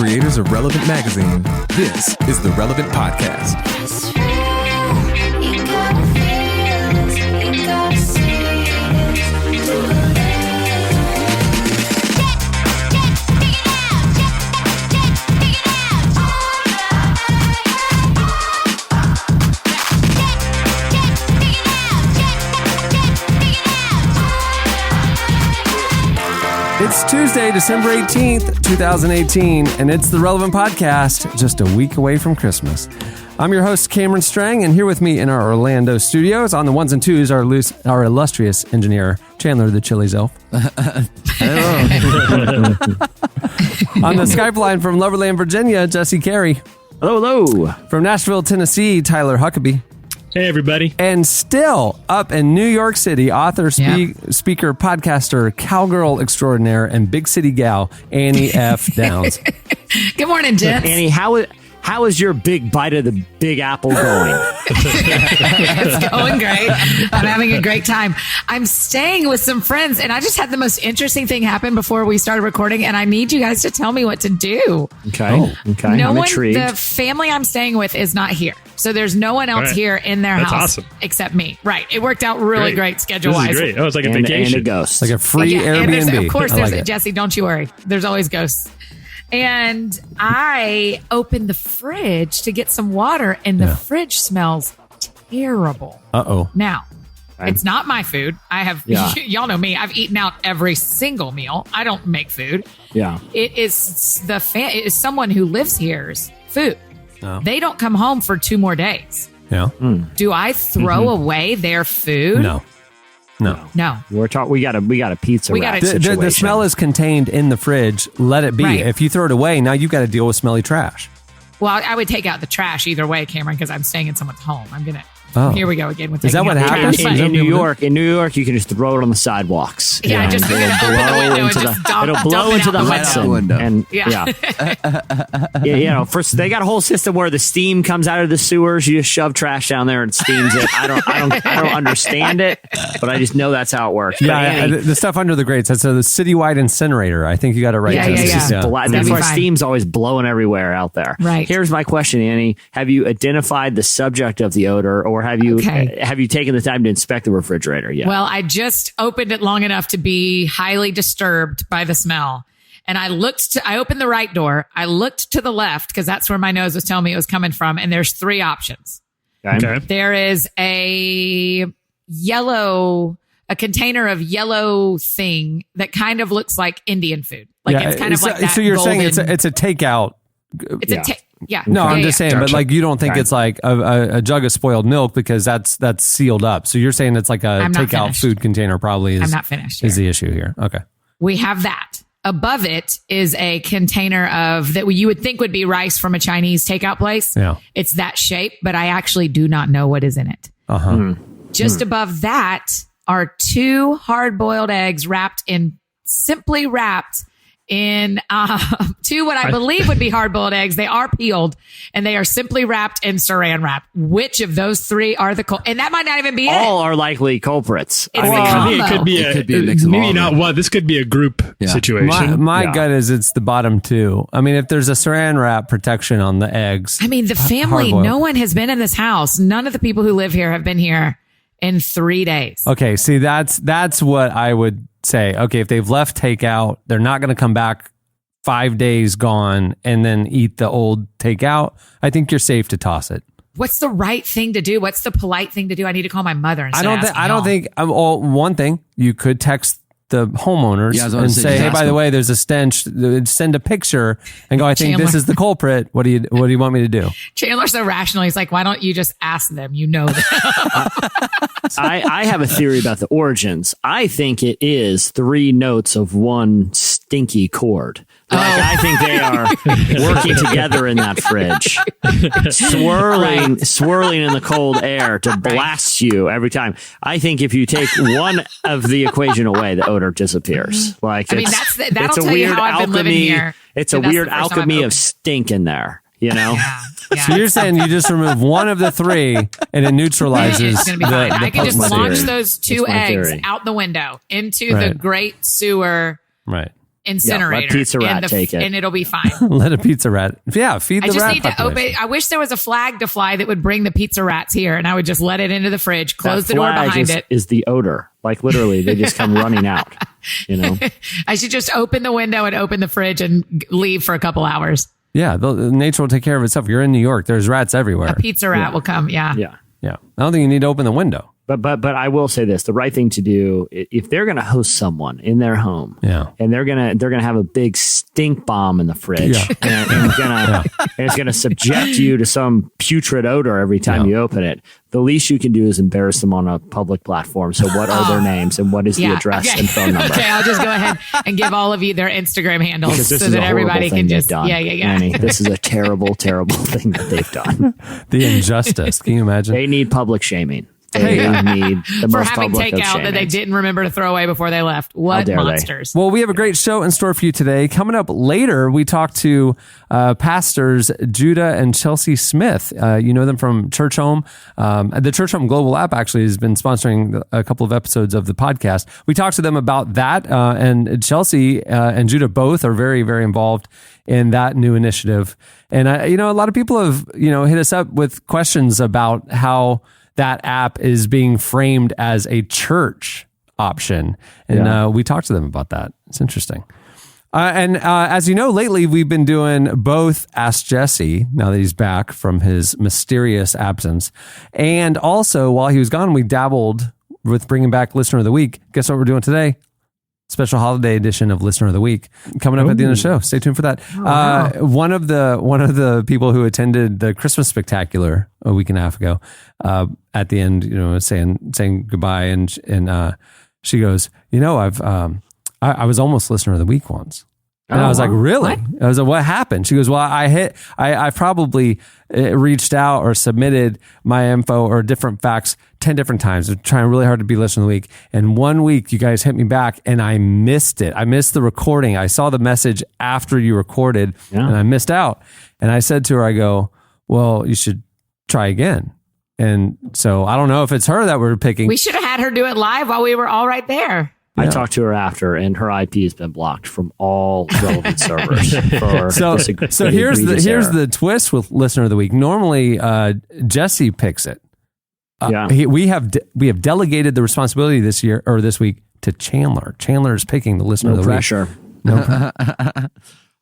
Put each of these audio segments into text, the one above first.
creators of Relevant Magazine. This is the Relevant Podcast. It's Tuesday, December 18th, 2018, and it's the Relevant Podcast, just a week away from Christmas. I'm your host, Cameron Strang, and here with me in our Orlando studios on the ones and twos, our illustrious engineer, Chandler the Chili's Elf. Hello. On the Skype line from Loverland, Virginia, Jesse Carey. Hello. From Nashville, Tennessee, Tyler Huckabee. Hey, everybody. And still up in New York City, author, speaker, podcaster, cowgirl extraordinaire, and big city gal, Annie F. Downs. Good morning, gents. Annie, how is your big bite of the Big Apple going? It's going great. I'm having a great time. I'm staying with some friends, and I just had the most interesting thing happen before we started recording, and I need you guys to tell me what to do. Okay. Okay. No I'm one, intrigued. the family I'm staying with is not here. So there's no one else here in their house except me. Right. It worked out really great schedule-wise. This is great. Oh, it's like a vacation. And a ghost. Like a free Airbnb. Of course, I there's like it. Jesse, don't you worry. There's always ghosts. And I opened the fridge to get some water, and the fridge smells terrible. Uh-oh. Now, it's not my food. I have, y'all know me. I've eaten out every single meal. I don't make food. Yeah. It is it is someone who lives here's food. Oh. They don't come home for 2 more days. Yeah. Do I throw away their food? No. We got a pizza wrap situation. The smell is contained in the fridge. Let it be. Right. If you throw it away, now you've got to deal with smelly trash. Well, I would take out the trash either way, Cameron, because I'm staying in someone's home. I'm going to... Oh. Here we go again with Is that taking what out the happens? trash. In New York, you can just throw it on the sidewalks. Yeah, just it'll open the window and just dump it'll blow it into out the the Hudson. window. And Yeah. first they got a whole system where the steam comes out of the sewers. You just shove trash down there and steams it. I don't understand it, but I just know that's how it works. But Annie, The stuff under the grates. That's a citywide incinerator. I think you got it right. Yeah, Jess. yeah. that's That'd why be fine. steam's always blowing everywhere out there. Right. Here's my question, Annie. Have you identified the subject of the odor, or have you taken the time to inspect the refrigerator yet? Well, I just opened it long enough to be highly disturbed by the smell. And I opened the right door. I looked to the left because that's where my nose was telling me it was coming from. And there's 3 options. Okay. There is a container of yellow thing that kind of looks like Indian food. It's kind of like that. So you're saying golden- it's a takeout. No, I'm just saying, but like you don't think it's like a jug of spoiled milk because that's sealed up. So you're saying it's like a takeout food container probably is. I'm not finished. Is the issue here? Okay. We have that. Above it is a container of that you would think would be rice from a Chinese takeout place. Yeah. It's that shape, but I actually do not know what is in it. Just above that are 2 hard-boiled eggs simply wrapped in 2 what I believe would be hard-boiled eggs. They are peeled, and they are simply wrapped in saran wrap. Which of those 3 are the and that might not even be all are likely culprits. It's I think it could be a mix of maybe not one. This could be a group situation. My gut is it's the bottom 2. I mean, if there's a saran wrap protection on the eggs. I mean, the family, hard-boiled. no one has been in this house. None of the people who live here have been here in 3 days. Okay, see, that's what I would say. Okay, if they've left takeout, they're not going to come back 5 days gone and then eat the old takeout. I think you're safe to toss it. What's the right thing to do? What's the polite thing to do? I need to call my mother. I don't think. One thing you could text the homeowners and say, "Hey, by the way, there's a stench." Send a picture and go, "I think this is the culprit. What do you want me to do?" Chandler's so rational. He's like, "Why don't you just ask them? You know them." I have a theory about the origins. I think it is 3 notes of one stinky cord. I think they are working together in that fridge, swirling in the cold air to blast you every time. I think if you take one of the equation away, the odor disappears. That'll tell you how I've been living here. It's a weird alchemy of stink in there. You know? Yeah. So you're saying you just remove one of the 3 and it neutralizes it's going to be fine. I can just launch theory. those 2 eggs out the window into the great sewer. Right. incinerator. Let Pizza Rat take it. And it'll be fine. Let a pizza rat. Yeah, feed the rat. I just need to open. I wish there was a flag to fly that would bring the pizza rats here, and I would just let it into the fridge, close the door behind it. Is the odor. Like literally, they just come running out. You know, I should just open the window and open the fridge and leave for a couple hours. Yeah, nature will take care of itself. You're in New York. There's rats everywhere. A pizza rat will come. Yeah. I don't think you need to open the window. But I will say this: the right thing to do, if they're going to host someone in their home, and they're gonna have a big stink bomb in the fridge, and it's gonna subject you to some putrid odor every time you open it. The least you can do is embarrass them on a public platform. So, what are their names and what is the address and phone number? Okay, I'll just go ahead and give all of you their Instagram handles so that everybody can just Annie, this is a terrible, terrible thing that they've done. The injustice. Can you imagine? They need public shaming. They need the for most having public takeout that they didn't remember to throw away before they left. What monsters! Well, we have a great show in store for you today. Coming up later, we talk to pastors Judah and Chelsea Smith. You know them from Churchome. The Churchome Global app actually has been sponsoring a couple of episodes of the podcast. We talked to them about that, and Chelsea and Judah both are very, very involved in that new initiative. And a lot of people have hit us up with questions about how that app is being framed as a church option. And we talked to them about that. It's interesting. And as you know, lately we've been doing both Ask Jesse, now that he's back from his mysterious absence. And also, while he was gone, we dabbled with bringing back Listener of the Week. Guess what we're doing today? Special holiday edition of Listener of the Week coming up at the end of the show. Stay tuned for that. One of the people who attended the Christmas Spectacular a week and a half ago, at the end, saying goodbye, and she goes, I was almost Listener of the Week once. And I was like, really? What? I was like, what happened? She goes, well, I probably reached out or submitted my info or different facts 10 different times. I'm trying really hard to be Listener of the Week. And one week you guys hit me back and I missed it. I missed the recording. I saw the message after you recorded and I missed out. And I said to her, I go, well, you should try again. And so I don't know if it's her that we're picking. We should have had her do it live while we were all right there. I talked to her after, and her IP has been blocked from all relevant servers. So here's the twist with Listener of the Week. Normally, Jesse picks it. We have delegated the responsibility this week to Chandler. Chandler is picking the Listener of the pressure. Week. No pressure.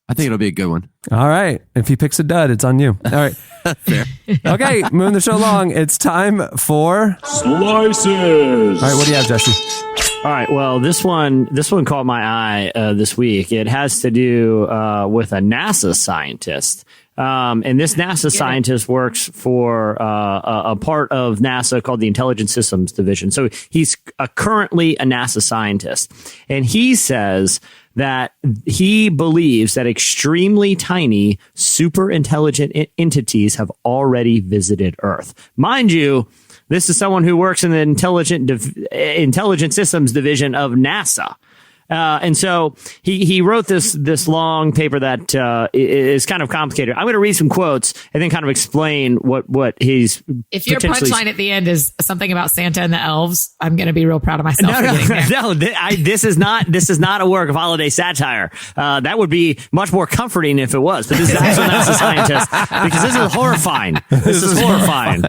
I think it'll be a good one. All right. If he picks a dud, it's on you. All right. Fair. Okay, moving the show along. It's time for Slices. All right, what do you have, Jesse? All right. Well, this one caught my eye this week. It has to do with a NASA scientist. And this NASA scientist works for a part of NASA called the Intelligent Systems Division. So he's currently a NASA scientist. And he says that he believes that extremely tiny, super intelligent entities have already visited Earth. Mind you, this is someone who works in the Intelligent Systems Division of NASA. And so he wrote this long paper that is kind of complicated. I'm going to read some quotes and then kind of explain what he's. If your punchline at the end is something about Santa and the elves, I'm going to be real proud of myself. This is not a work of holiday satire. That would be much more comforting if it was. But this is actually not a scientist because this is horrifying. This is horrifying.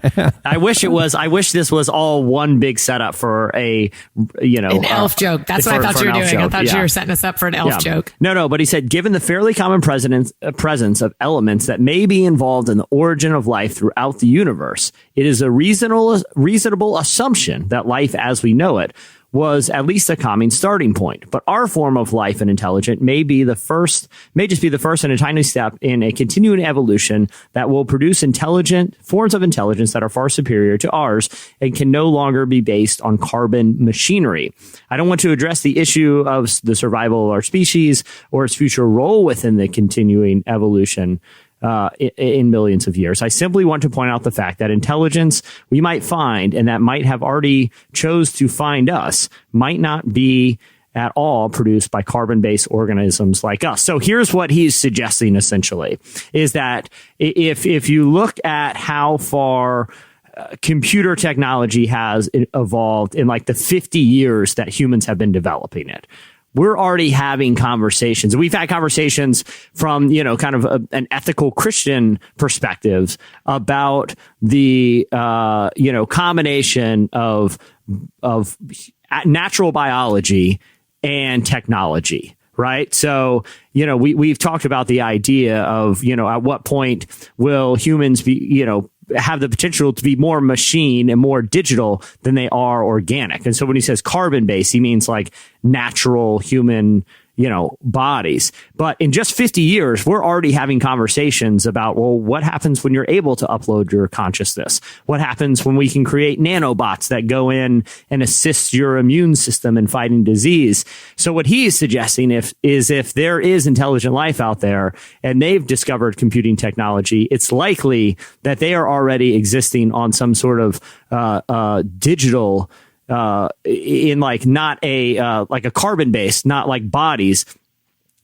I wish it was. I wish this was all one big setup for an elf joke. That's what I thought you were doing. I thought you were setting us up for an elf joke. No, but he said, given the fairly common presence of elements that may be involved in the origin of life throughout the universe, it is a reasonable assumption that life as we know it was at least a common starting point. But our form of life and intelligence may just be the first and a tiny step in a continuing evolution that will produce intelligent forms of intelligence that are far superior to ours and can no longer be based on carbon machinery. I don't want to address the issue of the survival of our species or its future role within the continuing evolution in millions of years. I simply want to point out the fact that intelligence we might find and that might have already chose to find us might not be at all produced by carbon-based organisms like us. So here's what he's suggesting essentially is that if you look at how far computer technology has evolved in like the 50 years that humans have been developing it, we're already having conversations. We've had conversations from, kind of an ethical Christian perspectives about the, combination of natural biology and technology. Right. So, we've talked about the idea of, at what point will humans be, have the potential to be more machine and more digital than they are organic. And so when he says carbon based, he means like natural human, bodies. But in just 50 years, we're already having conversations about, well, what happens when you're able to upload your consciousness? What happens when we can create nanobots that go in and assist your immune system in fighting disease? So what he is suggesting is if there is intelligent life out there and they've discovered computing technology, it's likely that they are already existing on some sort of digital in like not a like a carbon based, not like bodies,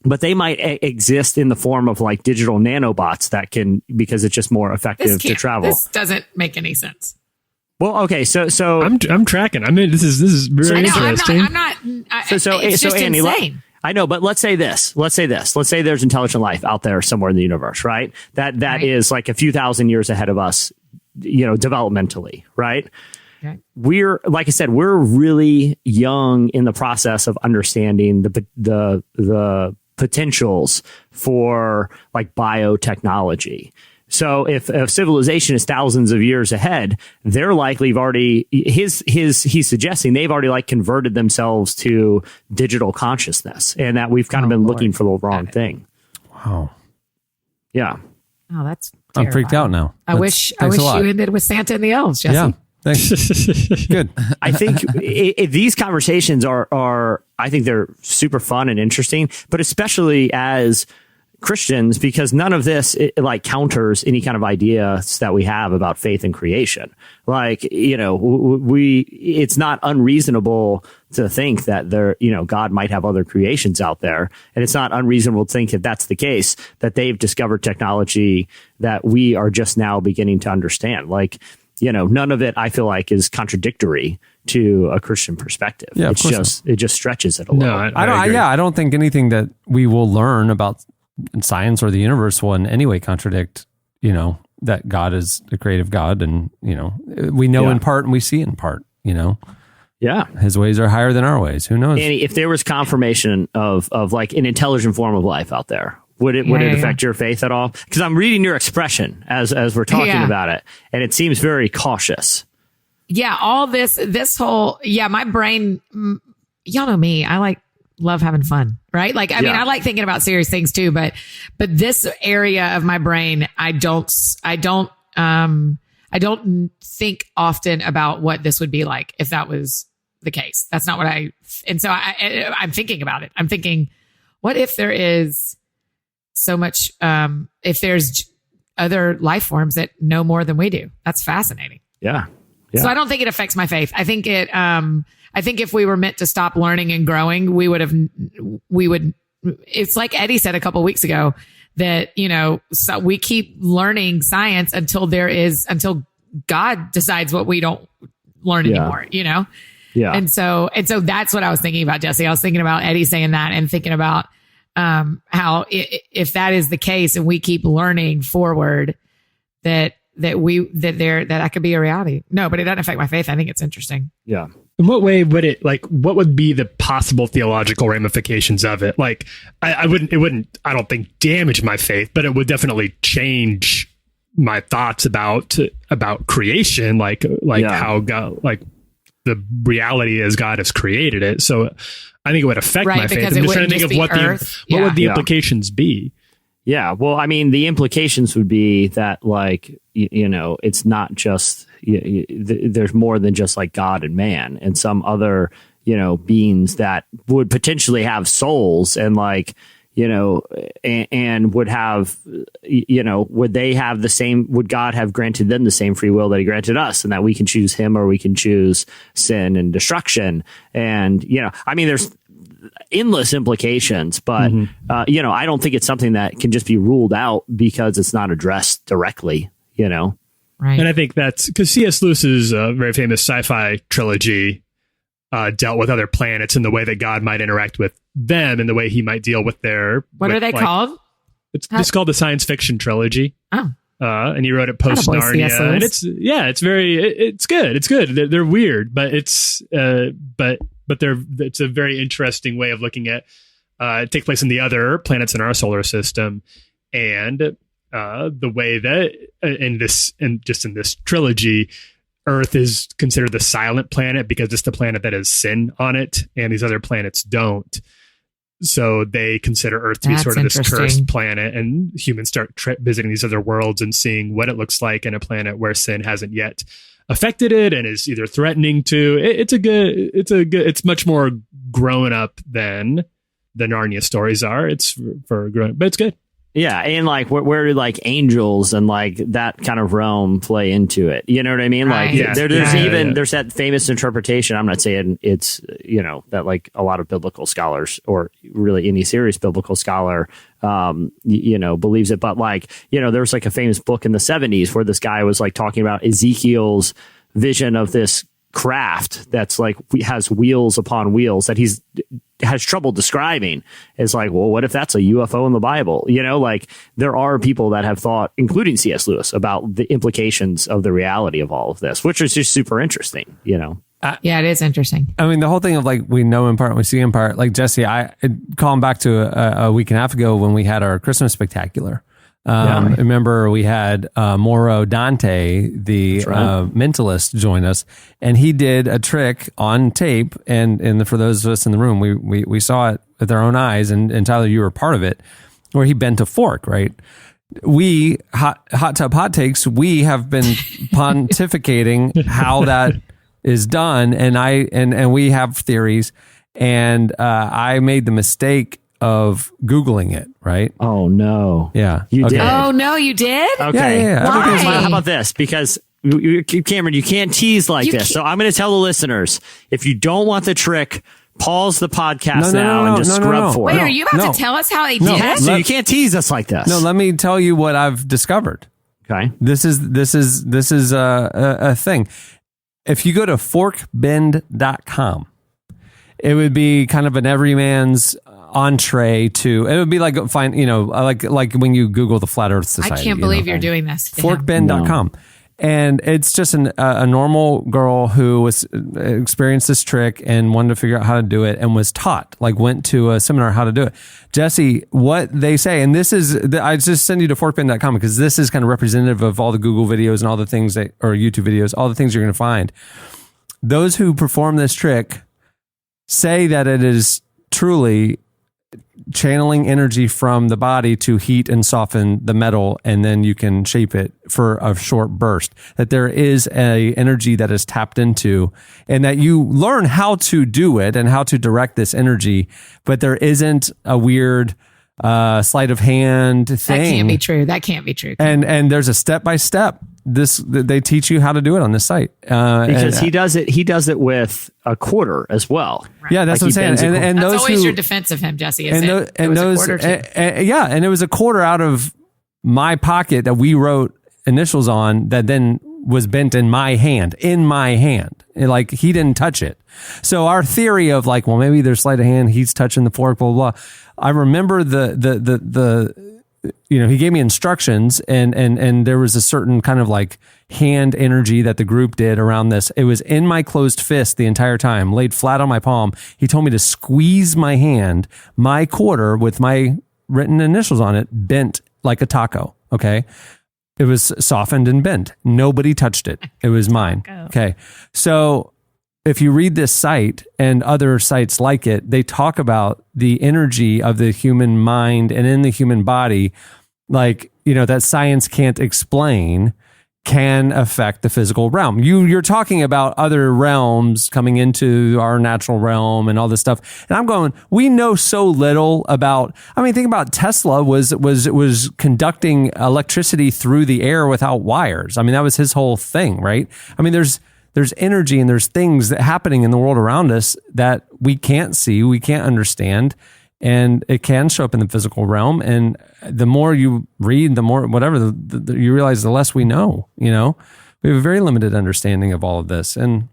but they might exist in the form of like digital nanobots that can, because it's just more effective to travel. This doesn't make any sense. Well, okay, so I'm tracking. I mean, this is very interesting. I'm not. It's just Annie, insane. I know, but let's say this. Let's say there's intelligent life out there somewhere in the universe, right? That right. is like a few thousand years ahead of us, developmentally, right? Okay. We're, like I said, we're really young in the process of understanding the potentials for like biotechnology. So if civilization is thousands of years ahead, they're likely already he's suggesting they've already like converted themselves to digital consciousness, and that we've kind of been looking for the wrong thing. Wow. Yeah. Oh, that's terrifying. I'm freaked out now. I wish you ended with Santa and the elves, Jesse. Yeah. Thanks. Good. I think these conversations are, I think they're super fun and interesting, but especially as Christians, because none of this like counters any kind of ideas that we have about faith and creation. Like, it's not unreasonable to think that God might have other creations out there. And it's not unreasonable to think that that's the case, that they've discovered technology that we are just now beginning to understand. Like, none of it, I feel like, is contradictory to a Christian perspective. Yeah, it just stretches it a little. No, I don't think anything that we will learn about science or the universe will in any way contradict, that God is a creative God, and we know in part and we see in part. Yeah, His ways are higher than our ways. Who knows? Annie, if there was confirmation of like an intelligent form of life out there, would it affect your faith at all? Because I'm reading your expression as we're talking about it, and it seems very cautious. Yeah, all this whole my brain. Y'all know me. I love having fun, right? Like, I mean, I like thinking about serious things too, but this area of my brain, I don't think often about what this would be like if that was the case. That's not what and so I'm thinking about it. I'm thinking, what if there is so much, if there's other life forms that know more than we do? That's fascinating. Yeah. So I don't think it affects my faith. I think I think if we were meant to stop learning and growing, we would, it's like Eddie said a couple of weeks ago that, so we keep learning science until God decides what we don't learn anymore, Yeah. And so that's what I was thinking about, Jesse. I was thinking about Eddie saying that and thinking about, how if that is the case and we keep learning forward, that could be a reality. No, but it doesn't affect my faith. I think it's interesting. Yeah. In what way would it, what would be the possible theological ramifications of it? Like, it wouldn't, I don't think, damage my faith, but it would definitely change my thoughts about creation, how God, like the reality as God has created it. So I think it would affect my faith. I'm just trying to think of what would the implications be. Yeah. Well, I mean, the implications would be that, like, it's not just, there's more than just like God and man and some other, beings that would potentially have souls and like, and would have, would they have the same, would God have granted them the same free will that he granted us, and that we can choose him or we can choose sin and destruction. And, I mean, there's endless implications, but, I don't think it's something that can just be ruled out because it's not addressed directly, Right. And I think that's because C.S. Lewis's very famous sci-fi trilogy dealt with other planets and the way that God might interact with them and the way he might deal with their... What are they called? It's called the science fiction trilogy. Oh. And he wrote it post Narnia, and it's good. It's good. They're weird, but it's a very interesting way of looking at. Take place in the other planets in our solar system, and the way that in this trilogy, Earth is considered the silent planet because it's the planet that has sin on it, and these other planets don't. So they consider Earth to be sort of this cursed planet, and humans start visiting these other worlds and seeing what it looks like in a planet where sin hasn't yet affected it and is either threatening to. It's much more grown up than the Narnia stories are. It's for grown, but it's good. Yeah, and like where do like angels and like that kind of realm play into it? You know what I mean? Like there's that famous interpretation. I'm not saying it's that like a lot of biblical scholars or really any serious biblical scholar believes it, but like there was like a famous book in the 70s where this guy was like talking about Ezekiel's vision of this craft that's like has wheels upon wheels that he's has trouble describing. It's like, well, what if that's a UFO in the Bible? Like there are people that have thought, including C.S. Lewis, about the implications of the reality of all of this, which is just super interesting, Yeah, it is interesting. I mean, the whole thing of like, we know in part, we see in part, like Jesse, calling back to a week and a half ago when we had our Christmas spectacular. Remember we had Moro Dante, the mentalist, join us, and he did a trick on tape. And for those of us in the room, we saw it with our own eyes. And Tyler, you were part of it, where he bent a fork, right? We hot tub hot takes. We have been pontificating how that is done, and we have theories. And I made the mistake of Googling it, right? Oh, no. Yeah. You did? Oh, no, you did? Okay. Yeah. Why? How about this? Because, Cameron, you can't tease like this. So I'm going to tell the listeners, if you don't want the trick, pause the podcast and just scrub for it. Wait, are you about to tell us how they did it? So you can't tease us like this. No, let me tell you what I've discovered. Okay. This is a thing. If you go to forkbend.com, it would be kind of an everyman's entree to, it would be like like when you Google the Flat Earth Society. I can't believe you're doing this. Forkbend.com. No. And it's just a normal girl who was experienced this trick and wanted to figure out how to do it and was taught, like went to a seminar how to do it. Jesse, what they say, and this is, I just send you to forkbend.com because this is kind of representative of all the Google videos and all the things or YouTube videos, all the things you're going to find. Those who perform this trick say that it is truly channeling energy from the body to heat and soften the metal, and then you can shape it for a short burst. That there is a energy that is tapped into, and that you learn how to do it and how to direct this energy, but there isn't a weird sleight of hand thing. That can't be true. And there's a step-by-step. They teach you how to do it on this site because he does it with a quarter as well. Right. Yeah, that's what I'm saying. And that's those always your defense of him, Jesse. And it was a quarter out of my pocket that we wrote initials on that then was bent in my hand. Like he didn't touch it. So our theory of like, well, maybe there's sleight of hand, he's touching the fork, blah, blah, blah. I remember he gave me instructions and there was a certain kind of like hand energy that the group did around this. It was in my closed fist the entire time, laid flat on my palm. He told me to squeeze my hand, my quarter with my written initials on it, bent like a taco. Okay. It was softened and bent. Nobody touched it. It was mine. Okay. So if you read this site and other sites like it, they talk about the energy of the human mind and in the human body, like, that science can't explain, can affect the physical realm. You're talking about other realms coming into our natural realm and all this stuff. And I'm going, we know so little about, think about Tesla was conducting electricity through the air without wires. That was his whole thing, right? There's energy and there's things that happening in the world around us that we can't see, we can't understand, and it can show up in the physical realm. And the more you read, the more whatever you realize, the less we know. We have a very limited understanding of all of this. And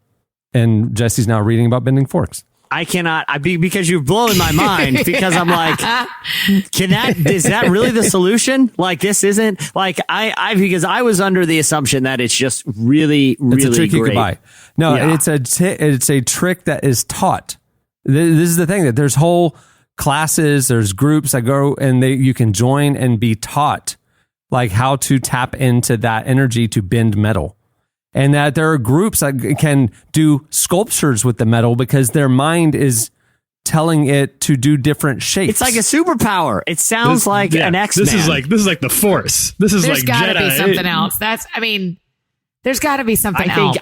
Jesse's now reading about bending forks. I cannot. Because you've blown my mind. Because I'm like, is that really the solution? Like, this isn't like because I was under the assumption that it's just really, really it's a trick great. You could buy. No, Yeah. it's a trick that is taught. This is the thing, that there's whole classes, there's groups that go and you can join and be taught like how to tap into that energy to bend metal. And that there are groups that can do sculptures with the metal because their mind is telling it to do different shapes. It's like a superpower. It sounds like an X-Men. This is like the Force. This is There's like got to Jedi. be something else. There's got to be something else.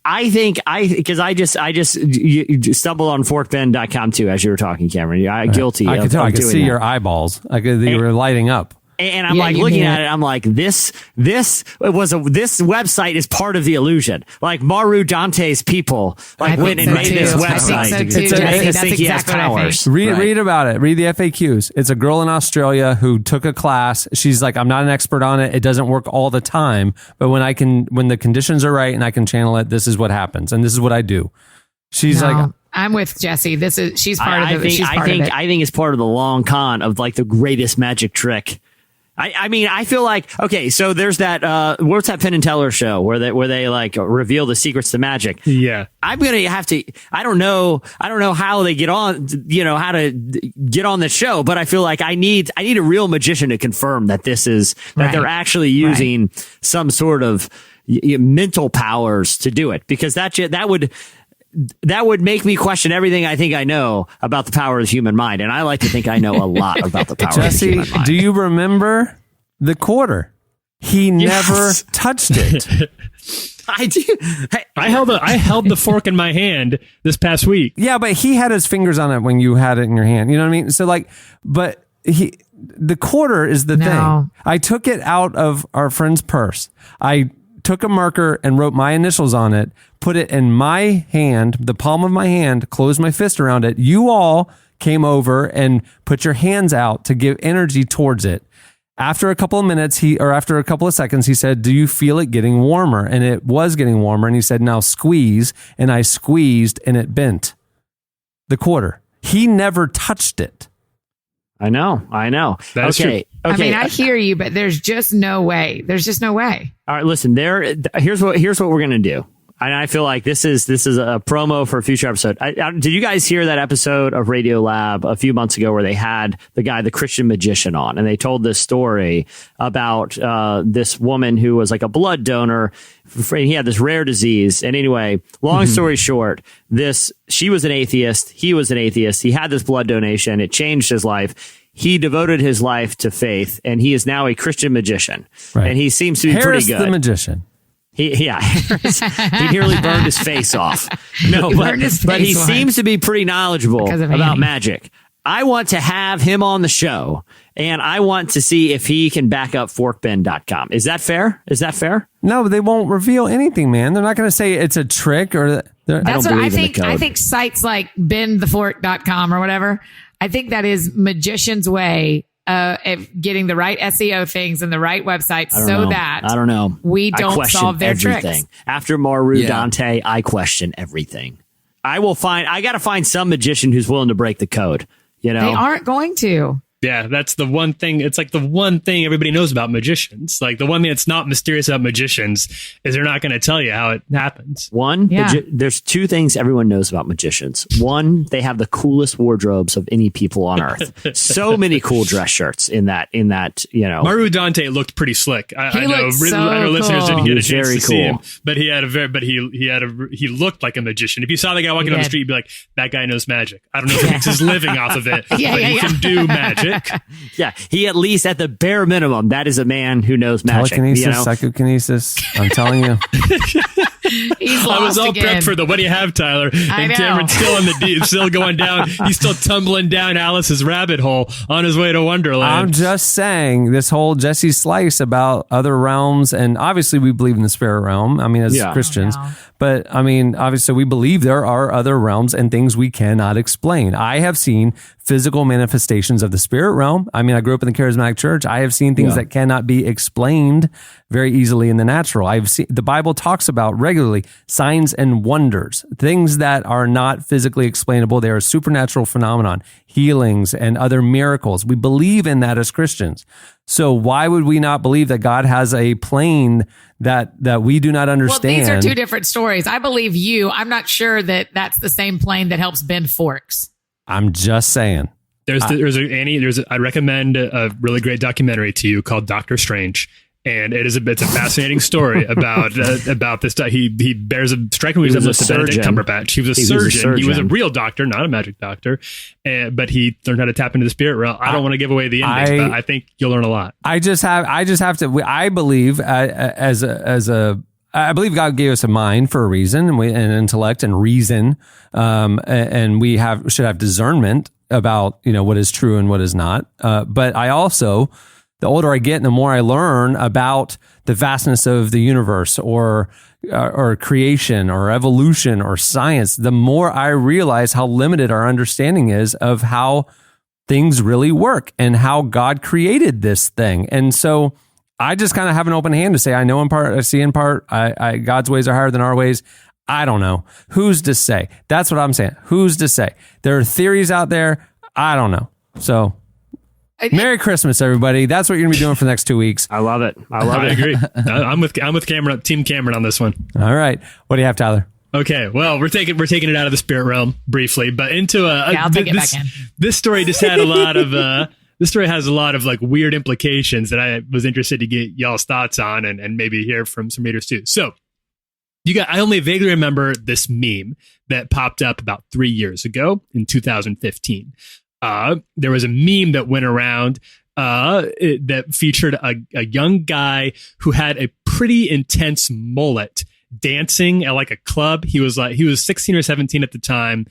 I think I just you stumbled on forkbend.com too as you were talking, Cameron. Guilty. I could tell. I could see that. your eyeballs. You were lighting up. And I'm like looking at it. I'm like, this website is part of the illusion. Like Maru Dante's people went and made this website to make us think he has powers. Read about it. Read the FAQs. It's a girl in Australia who took a class. She's like, I'm not an expert on it. It doesn't work all the time, but when the conditions are right and I can channel it, this is what happens, and this is what I do. She's like, I'm with Jesse. She's part of it. I think it's part of the long con of like the greatest magic trick. I mean, I feel like, okay, so there's that, what's that Penn and Teller show where they like reveal the secrets to magic? Yeah. I'm going to have to, I don't know how they get on, how to get on the show, but I feel like I need a real magician to confirm that that they're actually using some sort of mental powers to do it, because that would make me question everything I think I know about the power of the human mind. And I like to think I know a lot about the power of the human mind. Do you remember the quarter? He never touched it. I do. I held the fork in my hand this past week. Yeah, but he had his fingers on it when you had it in your hand. You know what I mean? So the quarter is the thing. I took it out of our friend's purse. I took a marker and wrote my initials on it, put it in my hand, the palm of my hand, closed my fist around it. You all came over and put your hands out to give energy towards it. After a couple of minutes, after a couple of seconds, he said, do you feel it getting warmer? And it was getting warmer. And he said, now squeeze. And I squeezed and it bent the quarter. He never touched it. I know. That's okay. True. Okay. I mean, I hear you, but there's just no way. All right, listen, here's what we're going to do. And I feel like this is a promo for a future episode. Did you guys hear that episode of Radio Lab a few months ago where they had the Christian magician on, and they told this story about this woman who was like a blood donor. He had this rare disease. And anyway, long story short, she was an atheist. He was an atheist. He had this blood donation. It changed his life. He devoted his life to faith, and he is now a Christian magician. Right. And he seems to be Harris pretty good. The magician. He nearly burned his face off. But he seems to be pretty knowledgeable about magic. I want to have him on the show, and I want to see if he can back up forkbend.com. Is that fair? No, they won't reveal anything, man. They're not going to say it's a trick or that's what I think. I think sites like bendthefork.com or whatever, I think that is magician's way of getting the right SEO things and the right websites that I don't know. We don't solve their tricks. After Maru Dante, I question everything. I got to find some magician who's willing to break the code. They aren't going to. Yeah, that's the one thing. It's like the one thing everybody knows about magicians. Like the one thing that's not mysterious about magicians is they're not going to tell you how it happens. There's two things everyone knows about magicians. One, they have the coolest wardrobes of any people on earth. So many cool dress shirts in that. Maru Dante looked pretty slick. I know cool. listeners didn't get a chance to see him, cool. but he looked like a magician. If you saw the guy walking down the street, you'd be like, that guy knows magic. I don't know if he makes his living off of it, but he can do magic. Yeah, he at least at the bare minimum, that is a man who knows magic. Telekinesis, psychokinesis. I'm telling you. I was all prepped for the what do you have, Tyler? And Cameron's still in the deep, still going down. He's still tumbling down Alice's rabbit hole on his way to Wonderland. I'm just saying this whole Jesse Slice about other realms, and obviously we believe in the spirit realm. I mean, as Christians, but I mean, obviously we believe there are other realms and things we cannot explain. I have seen physical manifestations of the spirit realm. I mean, I grew up in the charismatic church. I have seen things that cannot be explained very easily in the natural. I've seen the Bible talks about regularly regularly signs and wonders, things that are not physically explainable. They are a supernatural phenomenon, healings and other miracles. We believe in that as Christians. So why would we not believe that God has a plane that we do not understand? Well, these are two different stories. I believe you. I'm not sure that that's the same plane that helps bend forks. I'm just saying. I recommend a really great documentary to you called Doctor Strange. And it's a fascinating story about this. He bears a striking resemblance to Benedict Cumberbatch. He was a surgeon. He was a real doctor, not a magic doctor. But he learned how to tap into the spirit realm. I don't want to give away the ending, but I think you'll learn a lot. I believe I believe God gave us a mind for a reason, and an intellect and reason, and we should have discernment about what is true and what is not. But I also, the older I get and the more I learn about the vastness of the universe or creation or evolution or science, the more I realize how limited our understanding is of how things really work and how God created this thing. And so I just kind of have an open hand to say, I know in part, I see in part, God's ways are higher than our ways. I don't know. Who's to say? That's what I'm saying. Who's to say? There are theories out there. I don't know. So Merry Christmas, everybody. That's what you're going to be doing for the next 2 weeks. I love it. I agree. I'm with Cameron, Team Cameron on this one. All right. What do you have, Tyler? Okay. Well, we're taking it out of the spirit realm briefly, but into I'll take it back in. This story just had a lot of this story has a lot of like weird implications that I was interested to get y'all's thoughts on and maybe hear from some readers too. So I only vaguely remember this meme that popped up about 3 years ago in 2015. There was a meme that went around that featured a young guy who had a pretty intense mullet dancing at like a club. He was 16 or 17 at the time,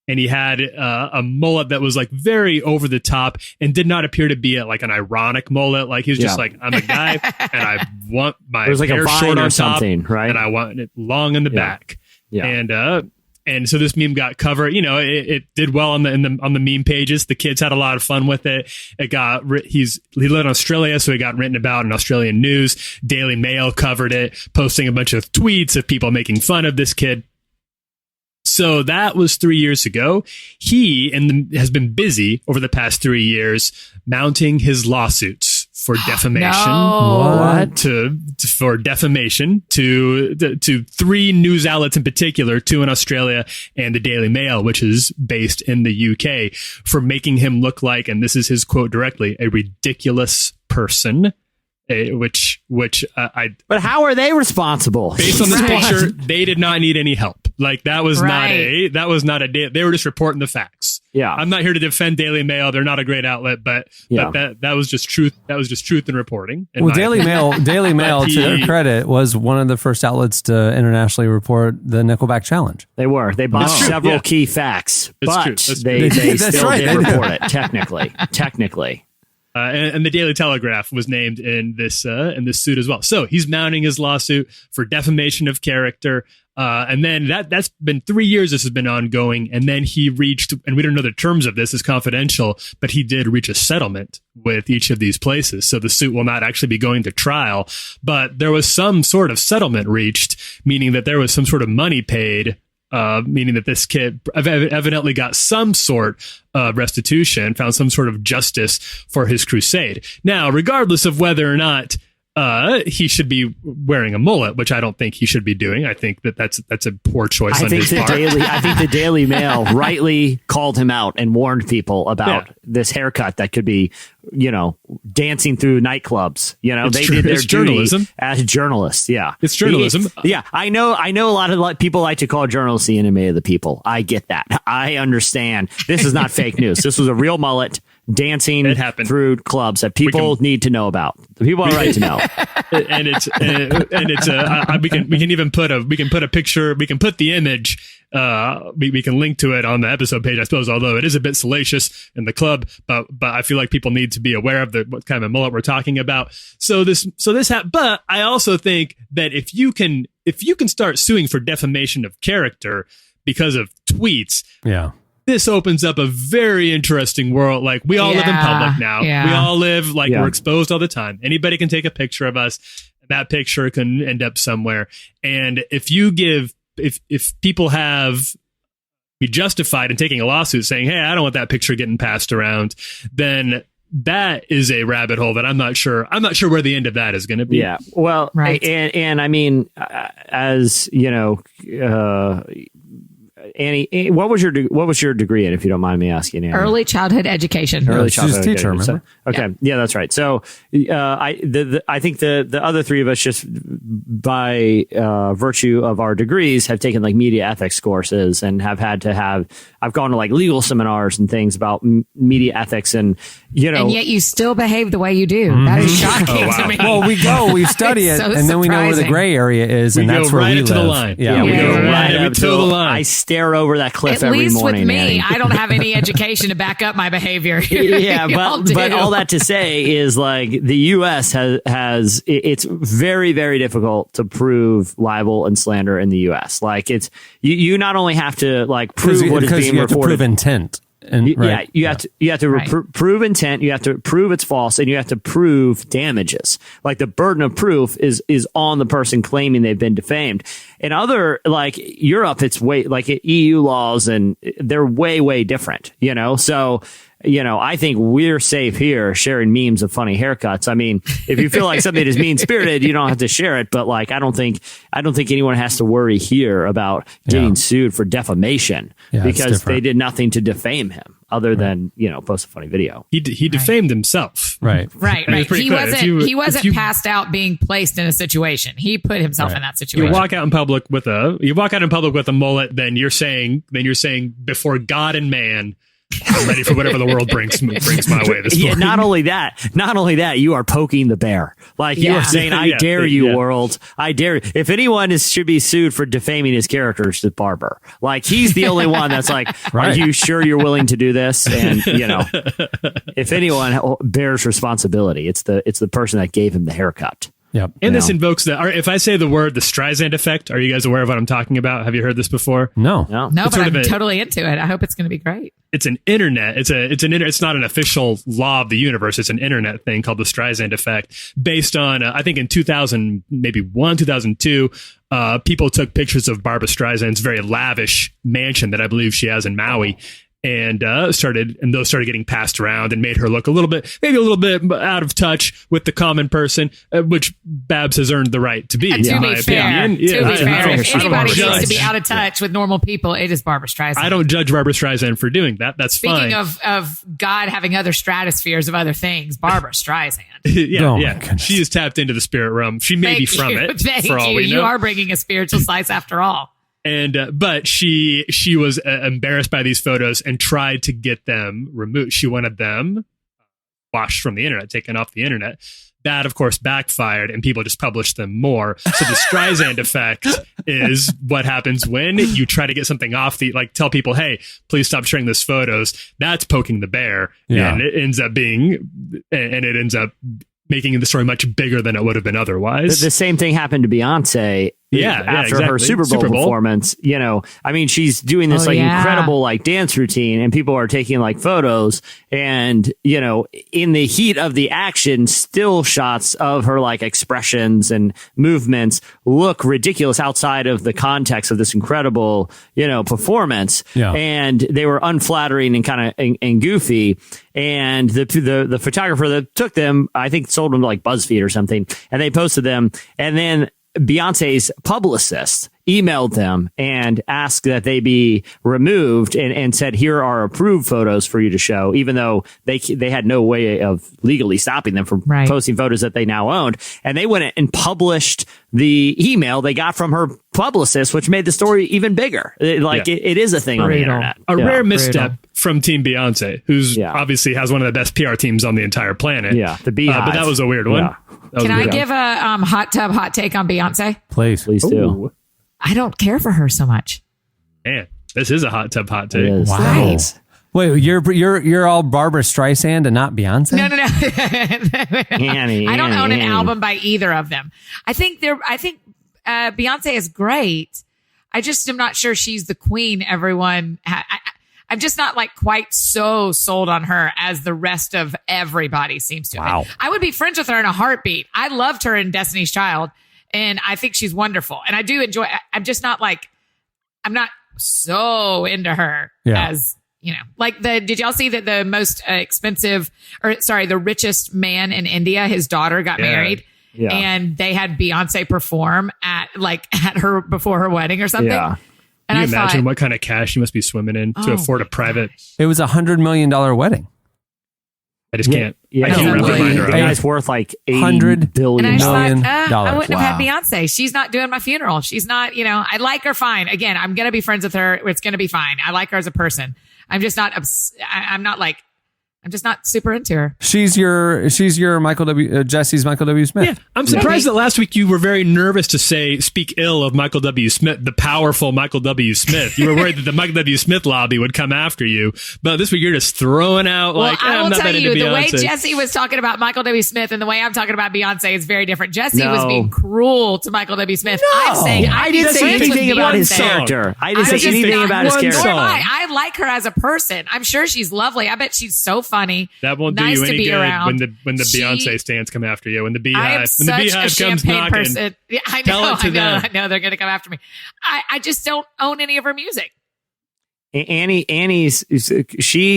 and he had a mullet that was like very over the top and did not appear to be like an ironic mullet. Like he was just like, I'm a guy and I want my hair short on top, right? And I want it long in the back. Yeah. And so this meme got covered. It did well on the meme pages. The kids had a lot of fun with it. He lived in Australia, so it got written about in Australian news. Daily Mail covered it, posting a bunch of tweets of people making fun of this kid. So that was 3 years ago. He has been busy over the past 3 years mounting his lawsuits for defamation. For defamation to three news outlets in particular, two in Australia and the Daily Mail, which is based in the UK, for making him look like, and this is his quote directly, a ridiculous person. But how are they responsible? Based on this picture, they did not need any help. Like that was not they were just reporting the facts. Yeah. I'm not here to defend Daily Mail. They're not a great outlet, but that was just truth. That was just truth in reporting. Well, Daily Mail, to their credit, was one of the first outlets to internationally report the Nickelback challenge. They were. They botched several key facts, but they still did report it technically. And the Daily Telegraph was named in this suit as well. So he's mounting his lawsuit for defamation of character. And then that's been 3 years. This has been ongoing. And then he reached, and we don't know the terms of this, is confidential, but he did reach a settlement with each of these places. So the suit will not actually be going to trial, but there was some sort of settlement reached, meaning that there was some sort of money paid. Meaning that this kid evidently got some sort of restitution, found some sort of justice for his crusade. Now, regardless of whether or not he should be wearing a mullet, which I don't think he should be doing. I think that's a poor choice on his part. I think the Daily Mail rightly called him out and warned people about this haircut that could be, dancing through nightclubs. They did their journalism as journalists. Yeah, it's journalism. I know. A lot of people like to call journalists the enemy of the people. I get that. I understand. This is not fake news. This was a real mullet dancing through clubs that people need to know about. The people are right to know. We can even put a picture. We can put the image. We can link to it on the episode page, I suppose. Although it is a bit salacious in the club, but I feel like people need to be aware of what kind of mullet we're talking about. But I also think that if you can start suing for defamation of character because of tweets, this opens up a very interesting world. Like we all live in public now. Yeah. We all live we're exposed all the time. Anybody can take a picture of us. That picture can end up somewhere. And if you give, if people have be justified in taking a lawsuit saying, hey, I don't want that picture getting passed around, then that is a rabbit hole that I'm not sure where the end of that is going to be. Yeah. Well, right. And I mean, as you know, Annie, what was your degree in, if you don't mind me asking? Annie? Early childhood education. Early childhood teacher. education. Okay, yeah, that's right. So, I think the other three of us, just by virtue of our degrees, have taken like media ethics courses and have had to have. I've gone to like legal seminars and things about media ethics, and and yet you still behave the way you do. That is shocking to me. Well, we study it, so and then we know where the gray area is, and that's where we live. To the line. Yeah, we go right up to the line. I stare over that cliff At every least morning. with me, Annie. I don't have any education to back up my behavior. Yeah, but all that to say is like the U.S. has it's very, very difficult to prove libel and slander in the U.S. Like it's you not only have to like prove what is being you have reported. to prove intent. And, right. You have to Right. prove intent. You have to prove it's false, and you have to prove damages. Like the burden of proof is on the person claiming they've been defamed. In other like Europe, it's way like EU laws, and they're way different. You know, so. You know, I think we're safe here sharing memes of funny haircuts. I mean, if you feel like something is mean spirited, you don't have to share it. But like, I don't think anyone has to worry here about getting sued for defamation because they did nothing to defame him other than, post a funny video. He defamed himself. Right. Right. He wasn't passed out being placed in a situation. He put himself in that situation. You walk out in public with a mullet, then you're saying before God and man, I'm ready for whatever the world brings my way this morning. Not only that, you are poking the bear. Like you are saying, I dare you, world. I dare you. If anyone should be sued for defaming his character, it's the barber. Like he's the only one that's like, are you sure you're willing to do this? And if anyone bears responsibility, it's the person that gave him the haircut. Yep. And this invokes if I say the word, the Streisand effect, are you guys aware of what I'm talking about? Have you heard this before? No, but I'm totally into it. I hope it's going to be great. It's an internet. It's not an official law of the universe. It's an internet thing called the Streisand effect, based on I think in 2002, people took pictures of Barbra Streisand's very lavish mansion that I believe she has in Maui. And those started getting passed around and made her look maybe a little bit out of touch with the common person, which Babs has earned the right to be. To be fair, if anybody needs to be out of touch with normal people, it is Barbra Streisand. I don't judge Barbra Streisand for doing that. That's fine. Speaking of God having other stratospheres of other things, Barbra Streisand. She is tapped into the spirit realm. She may be from it. For all we know. You are bringing a spiritual slice after all. And but she was embarrassed by these photos and tried to get them removed. She wanted them washed from the internet, taken off the internet. That, of course, backfired, and people just published them more. So the Streisand effect is what happens when you try to get something off tell people, hey, please stop sharing those photos. That's poking the bear, and it ends up making the story much bigger than it would have been otherwise. The same thing happened to Beyonce. After her Super Bowl performance, I mean, she's doing this incredible dance routine, and people are taking photos, and in the heat of the action, still shots of her expressions and movements look ridiculous outside of the context of this incredible performance. And they were unflattering and kind of and goofy. And the photographer that took them, I think, sold them to BuzzFeed or something, and they posted them, and then Beyonce's publicist emailed them and asked that they be removed and said, here are approved photos for you to show, even though they had no way of legally stopping them from posting photos that they now owned. And they went and published the email they got from her publicist, which made the story even bigger. It is a thing on the internet. A rare misstep from Team Beyonce, who's obviously has one of the best PR teams on the entire planet. Yeah, the Beehive. But that was a weird one. Can I give a hot tub hot take on Beyonce? Please do. I don't care for her so much. Man, this is a hot tub hot take. Wow. Right. Wait, you're all Barbra Streisand and not Beyonce? No. Annie, I don't own an album by either of them. I think Beyonce is great. I just am not sure she's the queen everyone. I'm just not like quite so sold on her as the rest of everybody seems to. Wow. I would be friends with her in a heartbeat. I loved her in Destiny's Child, and I think she's wonderful. And I do enjoy, I'm just not like, I'm not so into her as, you know, like did y'all see that the most the richest man in India, his daughter got married? Yeah. And they had Beyonce perform at her before her wedding or something. Yeah. And can you imagine what kind of cash you must be swimming in to afford a private? It was $100 million wedding. I just can't. Yeah, I can't wrap my mind the around guy's it. worth like $100 billion. And I just million thought, I wouldn't Wow. have had Beyonce. She's not doing my funeral. She's not, you know, I like her fine. Again, I'm going to be friends with her. It's going to be fine. I like her as a person. I'm just not, I'm just not super into her. She's your Jesse's Michael W. Smith. Yeah, I'm surprised that last week you were very nervous to speak ill of Michael W. Smith, the powerful Michael W. Smith. You were worried that the Michael W. Smith lobby would come after you, but this week you're just throwing out I will I'm not tell that you, into the way Beyonce. Jesse was talking about Michael W. Smith and the way I'm talking about Beyonce is very different. Jesse was being cruel to Michael W. Smith. I'm saying I didn't say anything about his character. I didn't say anything about his character. Nor am I like her as a person. I'm sure she's lovely. I bet she's so funny. That won't do nice you to any be good around. when the Beyonce stands come after you. When the I am beehive such a comes champagne knocking, person. Yeah, I tell know, it to them. I know they're going to come after me. I just don't own any of her music. She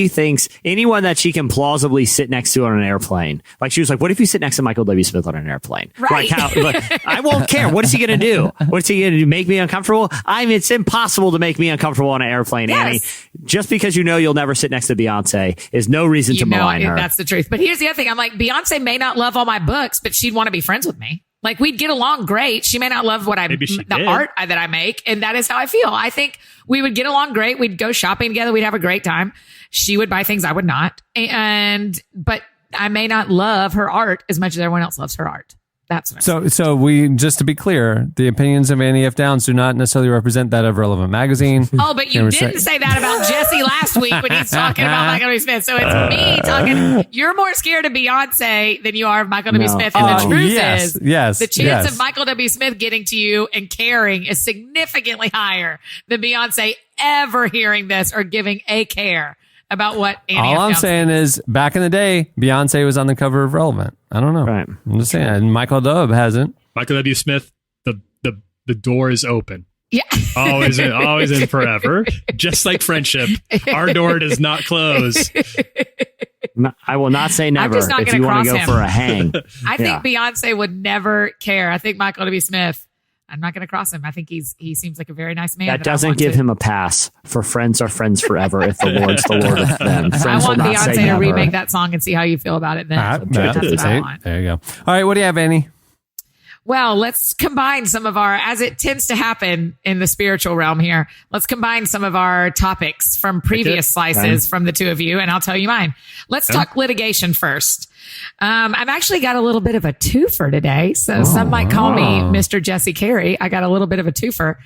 thinks anyone that she can plausibly sit next to on an airplane. Like she was like, what if you sit next to Michael W. Smith on an airplane? Right. Like I won't care. What is he going to do? What's he going to do? Make me uncomfortable? It's impossible to make me uncomfortable on an airplane, Yes. Annie. Just because you know you'll never sit next to Beyonce is no reason to malign her. That's the truth. But here's the other thing. I'm like, Beyonce may not love all my books, but she'd want to be friends with me. Like we'd get along great. She may not love the art that I make. And that is how I feel. I think we would get along great. We'd go shopping together. We'd have a great time. She would buy things I would not. But I may not love her art as much as everyone else loves her art. That's what I'm saying. So we, just to be clear, the opinions of Annie F. Downs do not necessarily represent that of Relevant Magazine. Oh, but you didn't say that about Jesse last week when he's talking about Michael W. Smith. So it's me talking. You're more scared of Beyonce than you are of Michael W. Smith. And the truth is, the chance of Michael W. Smith getting to you and caring is significantly higher than Beyonce ever hearing this or giving a care about what Annie F. All I'm Downs saying is, back in the day, Beyonce was on the cover of Relevant. I don't know. Right. I'm just saying. And Michael Dove hasn't. Michael W. Smith, the door is open. Yeah. Always in forever. Just like friendship. Our door does not close. I will not say never just not if gonna you want to cross go him. for a hang. I think Beyonce would never care. I think Michael W. Smith, I'm not going to cross him. I think he seems like a very nice man. That doesn't give him a pass. For friends are friends forever if the Lord's the Lord of them. Friends I want will not say Beyonce to never. remake that song and see how you feel about it then. That's what I want. There you go. All right. What do you have, Annie? Well, let's combine some of our, as it tends to happen in the spiritual realm here, let's combine some of our topics from previous slices from the two of you, and I'll tell you mine. Let's talk litigation first. I've actually got a little bit of a twofer today. So some might call me Mr. Jesse Carey. I got a little bit of a twofer.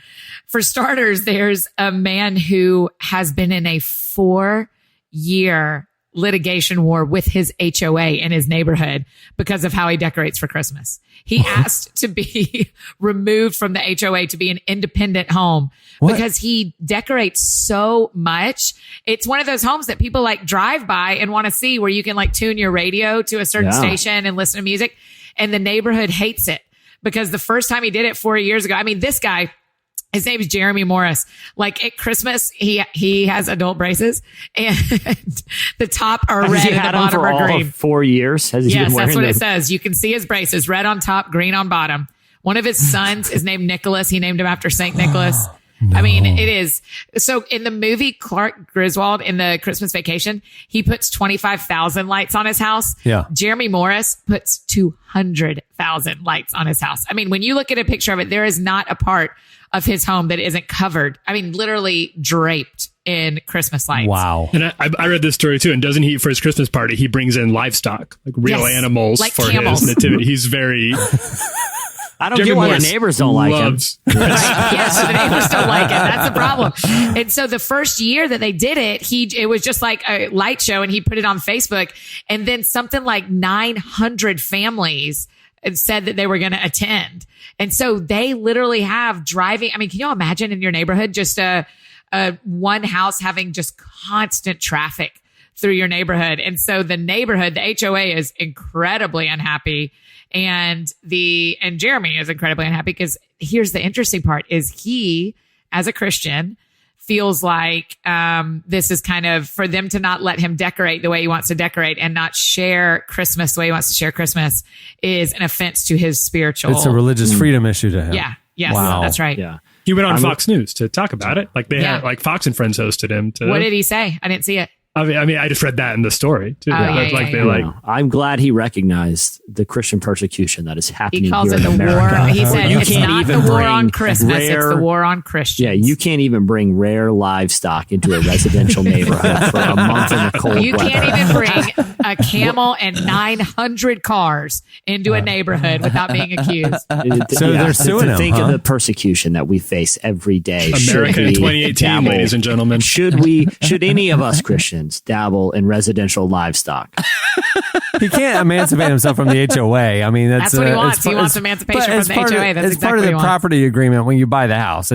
For starters, there's a man who has been in a 4-year litigation war with his HOA in his neighborhood because of how he decorates for Christmas. He asked to be removed from the HOA to be an independent home because he decorates so much. It's one of those homes that people like drive by and want to see, where you can like tune your radio to a certain station and listen to music. And the neighborhood hates it because the first time he did it 4 years ago, I mean, this guy, his name is Jeremy Morris. Like at Christmas, he has adult braces, and the top are red and the bottom are green. 4 years. Yes, that's what it says. You can see his braces, red on top, green on bottom. One of his sons is named Nicholas. He named him after Saint Nicholas. No. I mean, it is. So in the movie Clark Griswold in the Christmas Vacation, he puts 25,000 lights on his house. Yeah. Jeremy Morris puts 200,000 lights on his house. I mean, when you look at a picture of it, there is not a part of his home that isn't covered. I mean, literally draped in Christmas lights. Wow. And I read this story too. And doesn't he, for his Christmas party, he brings in livestock, like real animals like for camels. his nativity. He's very... I don't get why the neighbors don't like him. Right. Yes, the neighbors don't like it. That's the problem. And so the first year that they did it, it was just like a light show, and he put it on Facebook, and then something like 900 families said that they were going to attend. And so they literally have driving. I mean, can you imagine in your neighborhood just a one house having just constant traffic through your neighborhood. And so the HOA is incredibly unhappy. And Jeremy is incredibly unhappy because here's the interesting part is he, as a Christian, feels like this is kind of for them to not let him decorate the way he wants to decorate and not share Christmas the way he wants to share Christmas is an offense to his spiritual. It's a religious freedom issue to him. Yeah. Yes, wow. That's right. Yeah. He went on Fox News to talk about it. Like they had, like Fox and Friends hosted him. What did he say? I didn't see it. I mean, I just read that in the story too. I'm glad he recognized the Christian persecution that is happening. He calls here it in the America. war. He said you it's can't not even the war bring on Christmas; rare, it's the war on Christians. Yeah, you can't even bring rare livestock into a residential neighborhood for a month in the cold You weather. can't even bring a camel and 900 cars into a neighborhood without being accused. So they're suing him. Think of the persecution that we face every day. America in 2018, ladies and gentlemen. Should any of us Christians dabble in residential livestock? He can't emancipate himself from the HOA. I mean, that's what he wants. He wants emancipation from the HOA. That's it's exactly part of what he the wants. property agreement when you buy the house.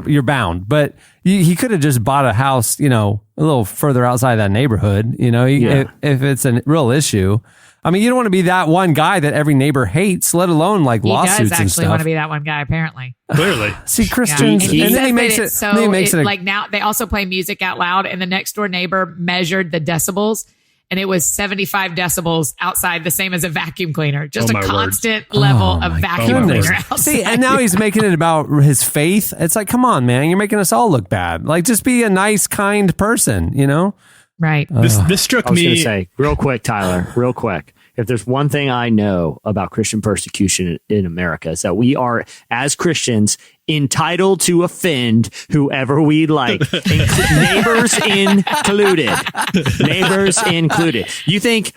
You're bound. But he could have just bought a house, a little further outside that neighborhood. If it's a real issue. I mean, you don't want to be that one guy that every neighbor hates, let alone like lawsuits and stuff. He does actually want to be that one guy, apparently. Clearly. See, Christians, Yeah. and then he makes it. So then he makes it like now they also play music out loud, and the next door neighbor measured the decibels, and it was 75 decibels outside, the same as a vacuum cleaner. Just a constant level of vacuum cleaner outside. See, and now he's making it about his faith. It's like, come on, man, you're making us all look bad. Like, just be a nice, kind person, Right. This struck I was me. going to say, real quick, Tyler, real quick. If there's one thing I know about Christian persecution in America, is that we are, as Christians, entitled to offend whoever we like, neighbors included. Neighbors included. You think,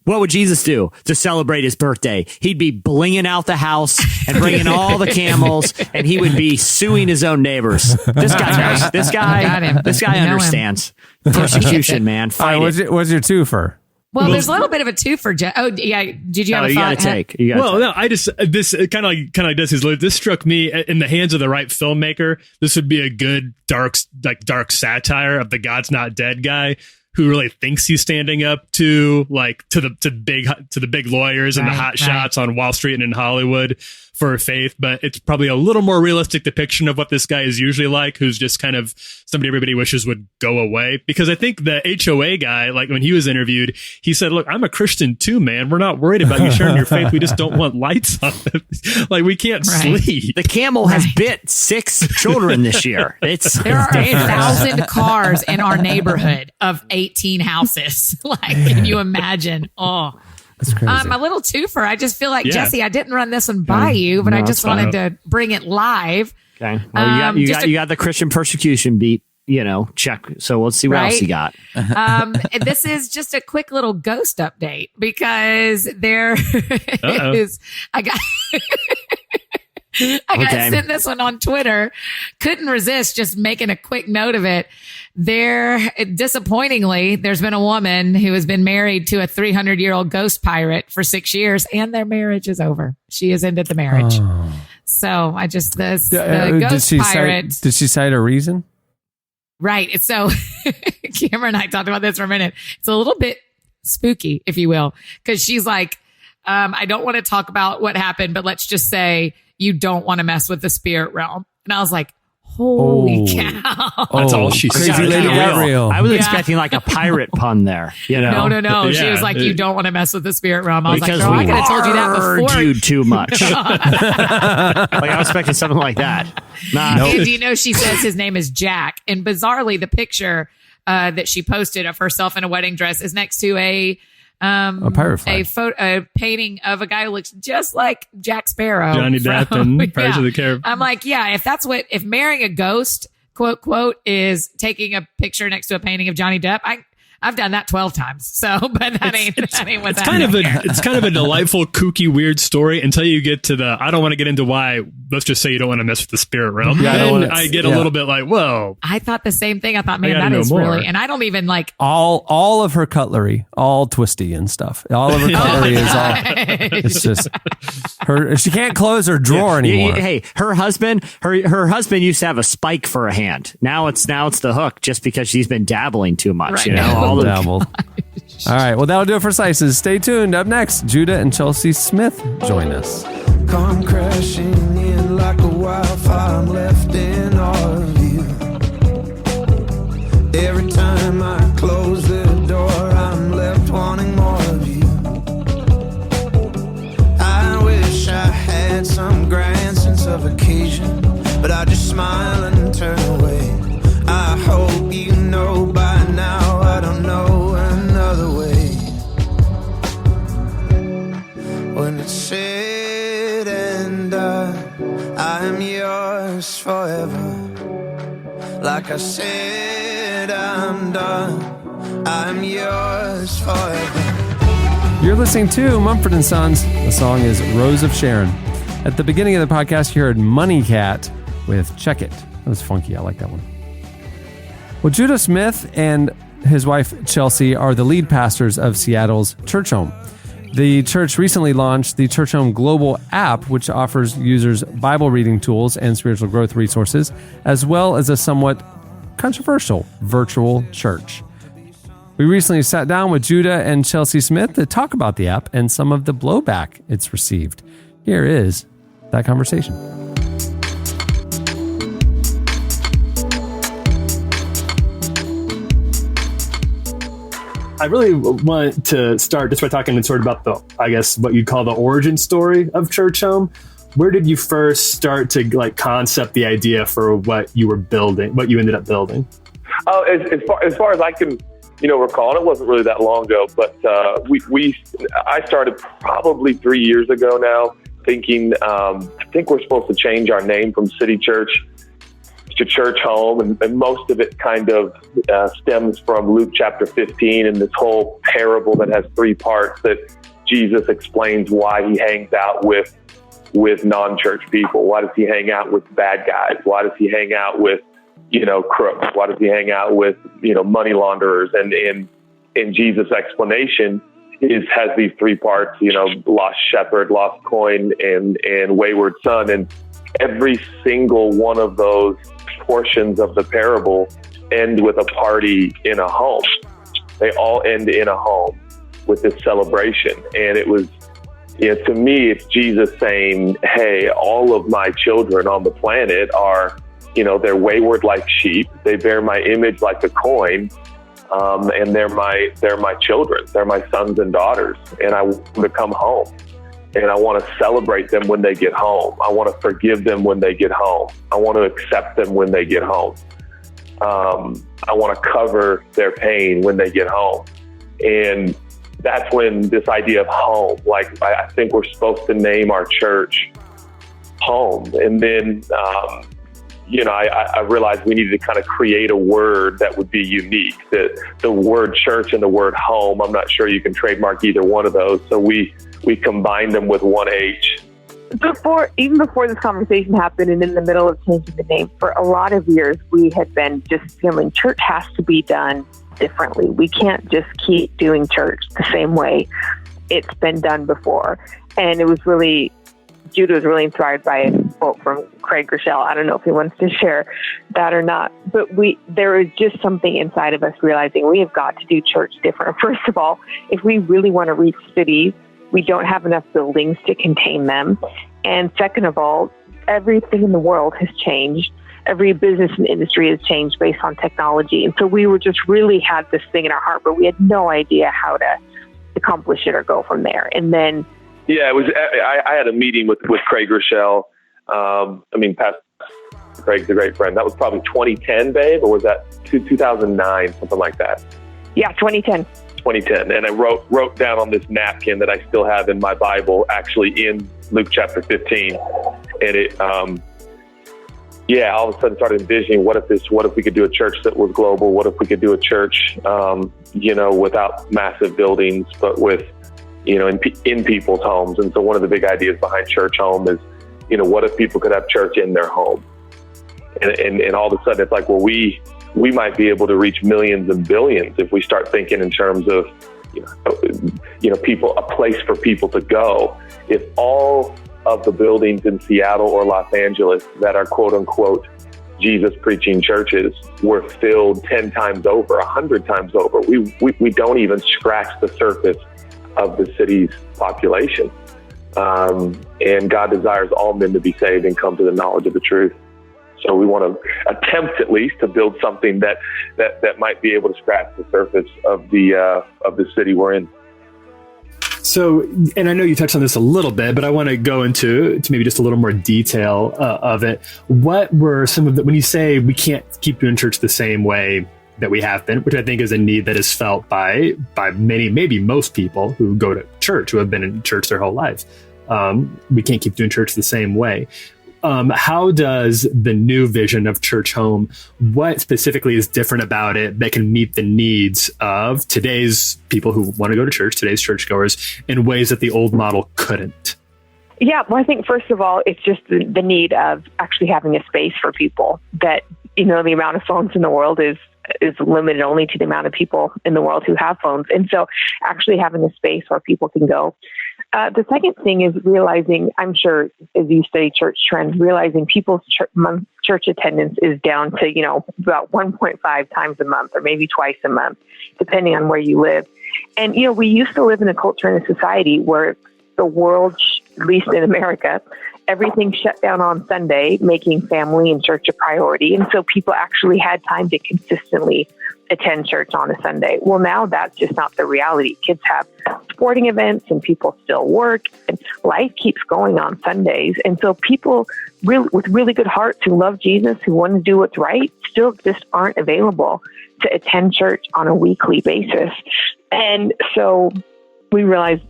what would Jesus do to celebrate his birthday? He'd be blinging out the house and bringing all the camels, and he would be suing his own neighbors. This guy knows. This guy understands persecution, man. Fight it. What's your twofer? Well, there's a little bit of a twofer. Oh, yeah. Did you have a thought? This kind of like this. This struck me in the hands of the right filmmaker. This would be a good dark satire of the God's Not Dead guy who really thinks he's standing up to the big lawyers and the hot shots on Wall Street and in Hollywood for faith, but it's probably a little more realistic depiction of what this guy is usually like, who's just kind of somebody everybody wishes would go away. Because I think the HOA guy, like when he was interviewed, he said, "Look, I'm a Christian too, man. We're not worried about you sharing your faith. We just don't want lights on. Like we can't sleep." The camel has bit 6 children this year. There are 1,000 cars in our neighborhood of 18 houses. Like, can you imagine? Oh. That's crazy. A little twofer. I just feel like, Jesse, I didn't run this one by you, but I just wanted to bring it live. Okay. Well, you got the Christian persecution beat, check. So let's see what else you got. This is just a quick little ghost update because there is, I got sent this one on Twitter. Couldn't resist just making a quick note of it. Disappointingly, there's been a woman who has been married to a 300-year-old ghost pirate for 6 years, and their marriage is over. She has ended the marriage. So I just the ghost pirate. Did she cite a reason? Right. So Cameron and I talked about this for a minute. It's a little bit spooky, if you will, because she's like, I don't want to talk about what happened, but let's just say you don't want to mess with the spirit realm. And I was like, holy cow. That's all she said. Crazy Lady Gabriel. I was expecting like a pirate pun there. No. Yeah. She was like, you don't want to mess with the spirit realm. I was because like, I could have told you that before. Argued too much. Like I was expecting something like that. And do you know she says his name is Jack? And bizarrely, the picture that she posted of herself in a wedding dress is next to a pirate flag. A painting of a guy who looks just like Jack Sparrow, Johnny Depp and Pirates of the Caribbean. I'm like, if marrying a ghost, quote is taking a picture next to a painting of Johnny Depp, I've done that 12 times. So, but that ain't what's happening. It's kind of a delightful, kooky, weird story until you get to I don't want to get into why let's just say you don't want to mess with the spirit realm. Yeah, I get a little bit like, whoa. I thought the same thing. I thought, man, gotta that know is more. really, and I don't even like all of her cutlery, all twisty and stuff. All of her cutlery is all. It's just her. She can't close her drawer anymore. Hey, her husband used to have a spike for a hand. Now it's the hook, just because she's been dabbling too much. Right. You know, all the Dabbled. All right, well, that'll do it for Slices. Stay tuned. Up next, Judah and Chelsea Smith join us. Come crashing in like a wildfire, I'm left in awe of you. Every time I close the door, I'm left wanting more of you. I wish I had some grand sense of occasion, but I just smile and turn away. I hope you know by now I don't know another way. When it's said and done, I am yours forever. Like I said, I'm done. I'm yours forever. You're listening to Mumford & Sons. The song is Rose of Sharon. At the beginning of the podcast, you heard Money Cat with Check It. That was funky. I like that one. Well, Judah Smith and his wife Chelsea are the lead pastors of Seattle's Churchome. The church recently launched the Churchome Global app, which offers users Bible reading tools and spiritual growth resources, as well as a somewhat controversial virtual church. We recently sat down with Judah and Chelsea Smith to talk about the app and some of the blowback it's received. Here is that conversation. I really want to start just by talking sort of about what you'd call the origin story of Churchome. Where did you first start to concept the idea for what you were building, what you ended up building? Oh, as far as I can, recall, and it wasn't really that long ago, but I started probably 3 years ago now, thinking I think we're supposed to change our name from City Church to Churchome, and most of it kind of stems from Luke chapter 15 and this whole parable that has 3 parts that Jesus explains why he hangs out with non-church people. Why does he hang out with bad guys? Why does he hang out with crooks? Why does he hang out with money launderers? And in Jesus' explanation has these 3 parts, lost shepherd, lost coin, and wayward son. And every single one of those portions of the parable end with a party in a home. They all end in a home with this celebration. And it was, to me, it's Jesus saying, hey, all of my children on the planet are, they're wayward like sheep. They bear my image like a coin. And they're my children. They're my sons and daughters. And I want them to come home. And I want to celebrate them when they get home. I want to forgive them when they get home. I want to accept them when they get home. I want to cover their pain when they get home. And that's when this idea of home, I think we're supposed to name our church Home. And then, I realized we needed to kind of create a word that would be unique. The word church and the word home, I'm not sure you can trademark either one of those. So we combined them with one H. Even before this conversation happened and in the middle of changing the name, for a lot of years, we had been just feeling church has to be done differently. We can't just keep doing church the same way it's been done before. And it was really, Judah was really inspired by a quote from Craig Rochelle. I don't know if he wants to share that or not, but there was just something inside of us realizing we have got to do church different. First of all, if we really want to reach cities, we don't have enough buildings to contain them. And second of all, everything in the world has changed. Every business and industry has changed based on technology. And so we were just really had this thing in our heart, but we had no idea how to accomplish it or go from there. And then it was. I had a meeting with Craig Rochelle. Pastor Craig's a great friend. That was probably 2010, babe, or was that 2009, something like that? Yeah, 2010. 2010. And I wrote down on this napkin that I still have in my Bible, actually in Luke chapter 15. And it, all of a sudden started envisioning what if we could do a church that was global? What if we could do a church, without massive buildings, but with, in people's homes. And so one of the big ideas behind Churchome what if people could have church in their home? And all of a sudden it's like, well, we might be able to reach millions and billions if we start thinking in terms of, people, a place for people to go. If all of the buildings in Seattle or Los Angeles that are quote unquote Jesus preaching churches were filled 10 times over, 100 times over, we don't even scratch the surface of the city's population. And God desires all men to be saved and come to the knowledge of the truth. So we want to attempt at least to build something that might be able to scratch the surface of the city we're in. So, and I know you touched on this a little bit, but I want to go into maybe just a little more detail of it. What were some of the, when you say we can't keep doing church the same way that we have been, which I think is a need that is felt by many, maybe most people who go to church, who have been in church their whole lives. We can't keep doing church the same way. How does the new vision of Churchome, what specifically is different about it that can meet the needs of today's people who want to go to church, today's churchgoers, in ways that the old model couldn't? Yeah, well, I think first of all, it's just the need of actually having a space for people. That, the amount of phones in the world is limited only to the amount of people in the world who have phones. And so actually having a space where people can go. The second thing is realizing, I'm sure as you study church trends, realizing people's church attendance is down to, about 1.5 times a month or maybe twice a month, depending on where you live. And, we used to live in a culture and a society where the world, at least in America, everything shut down on Sunday, making family and church a priority. And so people actually had time to consistently attend church on a Sunday. Well, now that's just not the reality. Kids have sporting events and people still work and life keeps going on Sundays. And so people really, with really good hearts who love Jesus, who want to do what's right, still just aren't available to attend church on a weekly basis. And so we realized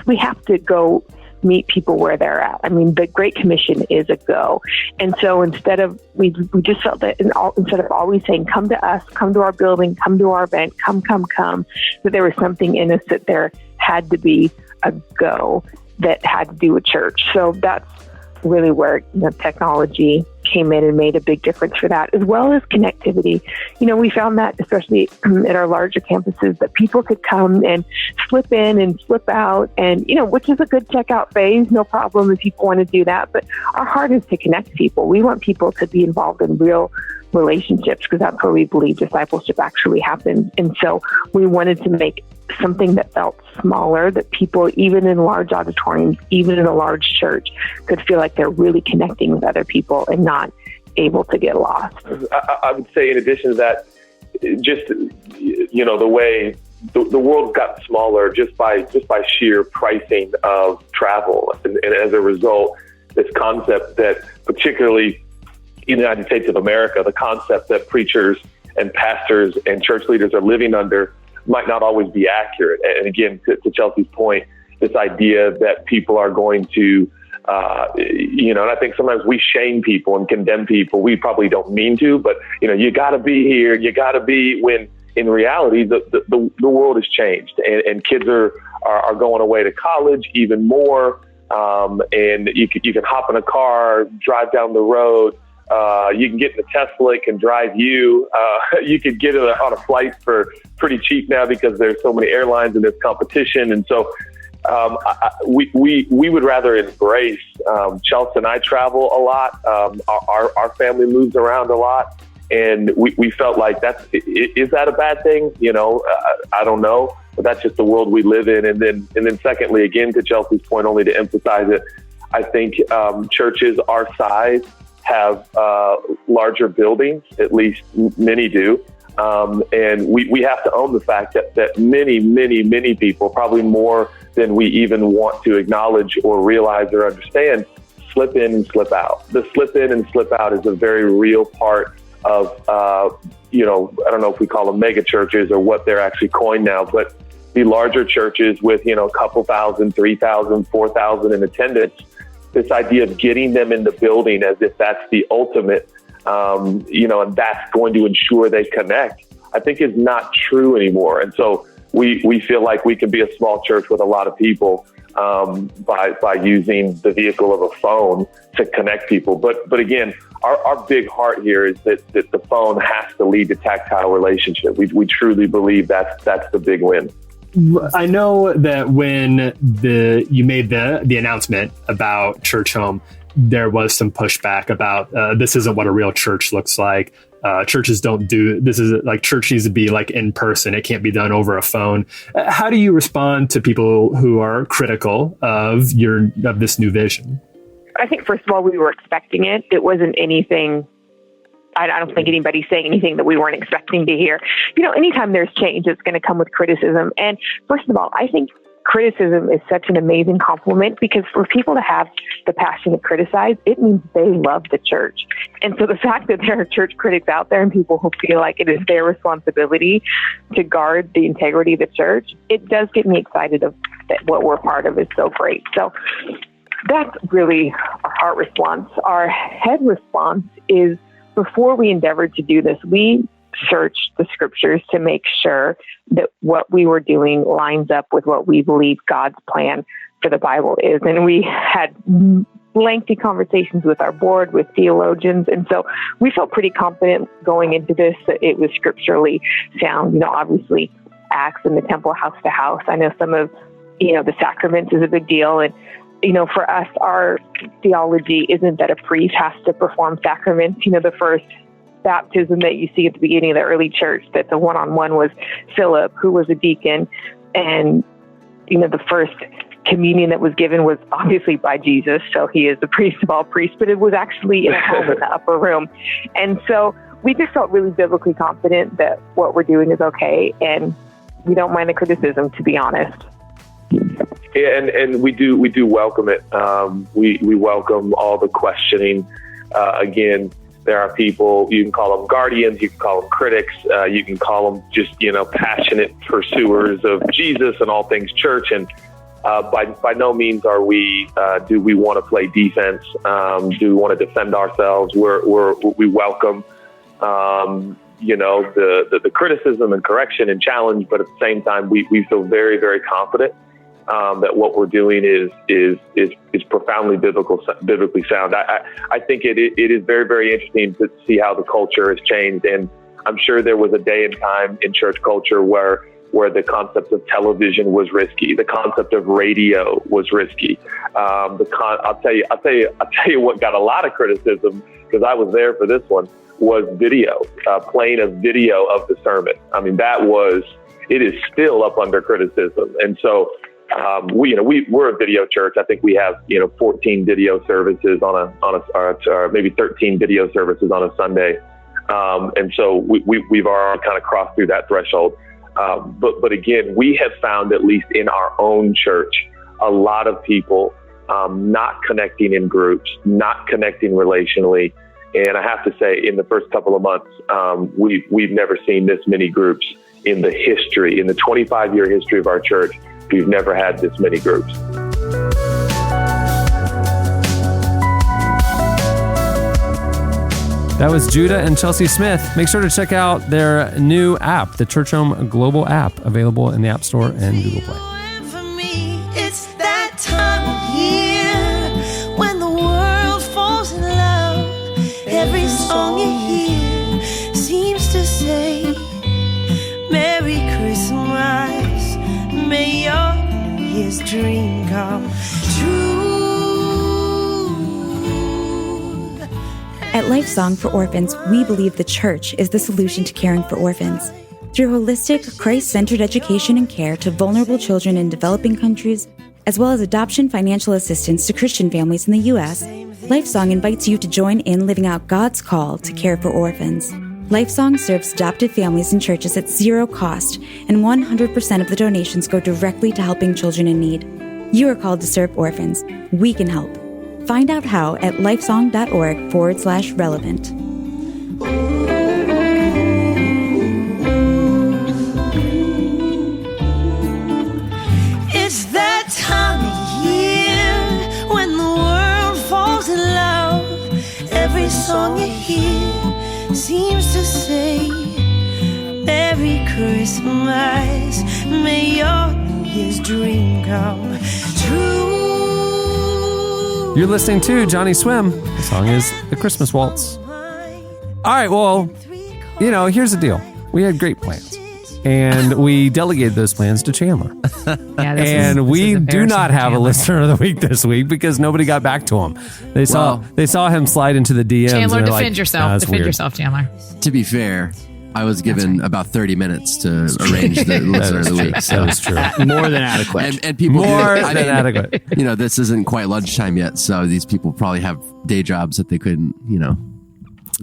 we have to go meet people where they're at. I mean, the Great Commission is a go. And so instead of, we just felt that instead of always saying, come to us, come to our building, come to our event, come, that there was something in us that there had to be a go that had to do with church. So that's really where technology came in and made a big difference for that, as well as connectivity. We found that especially at our larger campuses that people could come and slip in and slip out and, which is a good checkout phase, no problem if people want to do that. But our heart is to connect people. We want people to be involved in real relationships because that's where we believe discipleship actually happens. And so we wanted to make something that felt smaller, that people, even in large auditoriums, even in a large church, could feel like they're really connecting with other people and not able to get lost. I would say in addition to that, just, the way the world got smaller just by sheer pricing of travel. And as a result, this concept that particularly in the United States of America, the concept that preachers and pastors and church leaders are living under might not always be accurate. And again, to Chelsea's point, this idea that people are going to, and I think sometimes we shame people and condemn people. We probably don't mean to, but, you got to be here. You got to be, when in reality, the world has changed and kids are going away to college even more. And you can hop in a car, drive down the road. You can get in a Tesla, it can drive you. You could get on a flight for pretty cheap now because there's so many airlines and there's competition. And so we would rather embrace, Chelsea and I travel a lot. Our family moves around a lot. And we felt like is that a bad thing? I don't know, but that's just the world we live in. And then secondly, again, to Chelsea's point, only to emphasize it, I think churches our size have larger buildings, at least many do. And we have to own the fact that many people, probably more than we even want to acknowledge or realize or understand, slip in and slip out. The slip in and slip out is a very real part of, I don't know if we call them mega churches or what they're actually coined now, but the larger churches with, a couple thousand, 3,000, 4,000 in attendance, this idea of getting them in the building as if that's the ultimate, and that's going to ensure they connect, I think is not true anymore. And so we feel like we can be a small church with a lot of people, by using the vehicle of a phone to connect people. But again, our big heart here is that the phone has to lead to tactile relationship. We truly believe that's the big win. I know that when you made the announcement about Churchome, there was some pushback about this isn't what a real church looks like. Churches don't do this. Is like church needs to be like in person. It can't be done over a phone. How do you respond to people who are critical of this new vision? I think, first of all, we were expecting it. It wasn't anything. I don't think anybody's saying anything that we weren't expecting to hear. Anytime there's change, it's going to come with criticism. And first of all, I think criticism is such an amazing compliment, because for people to have the passion to criticize, it means they love the church. And so the fact that there are church critics out there and people who feel like it is their responsibility to guard the integrity of the church, it does get me excited that what we're part of is so great. So that's really our heart response. Our head response is, before we endeavored to do this, we searched the scriptures to make sure that what we were doing lines up with what we believe God's plan for the Bible is. And we had lengthy conversations with our board, with theologians. And so we felt pretty confident going into this that it was scripturally sound. Obviously Acts and the temple, house to house. I know some of, the sacraments is a big deal. And, for us, our theology isn't that a priest has to perform sacraments. The first baptism that you see at the beginning of the early church, that the one-on-one was Philip, who was a deacon. And, the first communion that was given was obviously by Jesus. So he is the priest of all priests, but it was actually in a home in the upper room. And so we just felt really biblically confident that what we're doing is okay. And we don't mind the criticism, to be honest. Yeah, and we do welcome it. We welcome all the questioning. Again, there are people, you can call them guardians, you can call them critics, you can call them just, passionate pursuers of Jesus and all things church. And by no means are we, do we want to play defense? Do we want to defend ourselves? We welcome, the criticism and correction and challenge, but at the same time, we feel very, very confident that what we're doing is profoundly biblically sound. I think it is very, very interesting to see how the culture has changed. And I'm sure there was a day and time in church culture where the concept of television was risky, the concept of radio was risky. I'll tell you what got a lot of criticism, because I was there for this one, was video, playing a video of the sermon. I mean, it is still up under criticism. And so, we're a video church. I think we have 14 video services or maybe 13 video services on a Sunday, and so we've already kind of crossed through that threshold. But again, we have found, at least in our own church, a lot of people not connecting in groups, not connecting relationally. And I have to say, in the first couple of months, we've never seen this many groups in the 25-year history of our church. We've never had this many groups. That was Judah and Chelsea Smith. Make sure to check out their new app, the Churchome Global app, available in the App Store and Google Play. For me, it's that time of year when the world falls in love. Every song you hear seems to say, Merry Christmas. May your New Year's dream come true. At Lifesong for Orphans, we believe the church is the solution to caring for orphans. Through holistic, Christ-centered education and care to vulnerable children in developing countries, as well as adoption financial assistance to Christian families in the U.S., Lifesong invites you to join in living out God's call to care for orphans. Lifesong serves adopted families and churches at zero cost, and 100% of the donations go directly to helping children in need. You are called to serve orphans. We can help. Find out how at lifesong.org/relevant. It's that time of year when the world falls in love. Every song you hear seems to say, Merry Christmas, may your New Year's dream come true. You're listening to Johnny Swim. The song is The Christmas Waltz. All right, well, here's the deal. We had great plans. And we delegated those plans to Chandler. And we do not have a listener of the week this week because nobody got back to him. They saw him slide into the DMs. Chandler, and defend yourself. Defend yourself, Chandler. To be fair, I was given about 30 minutes to arrange the listener of the week. So it's true. More than adequate. And people adequate. This isn't quite lunchtime yet, so these people probably have day jobs that they couldn't,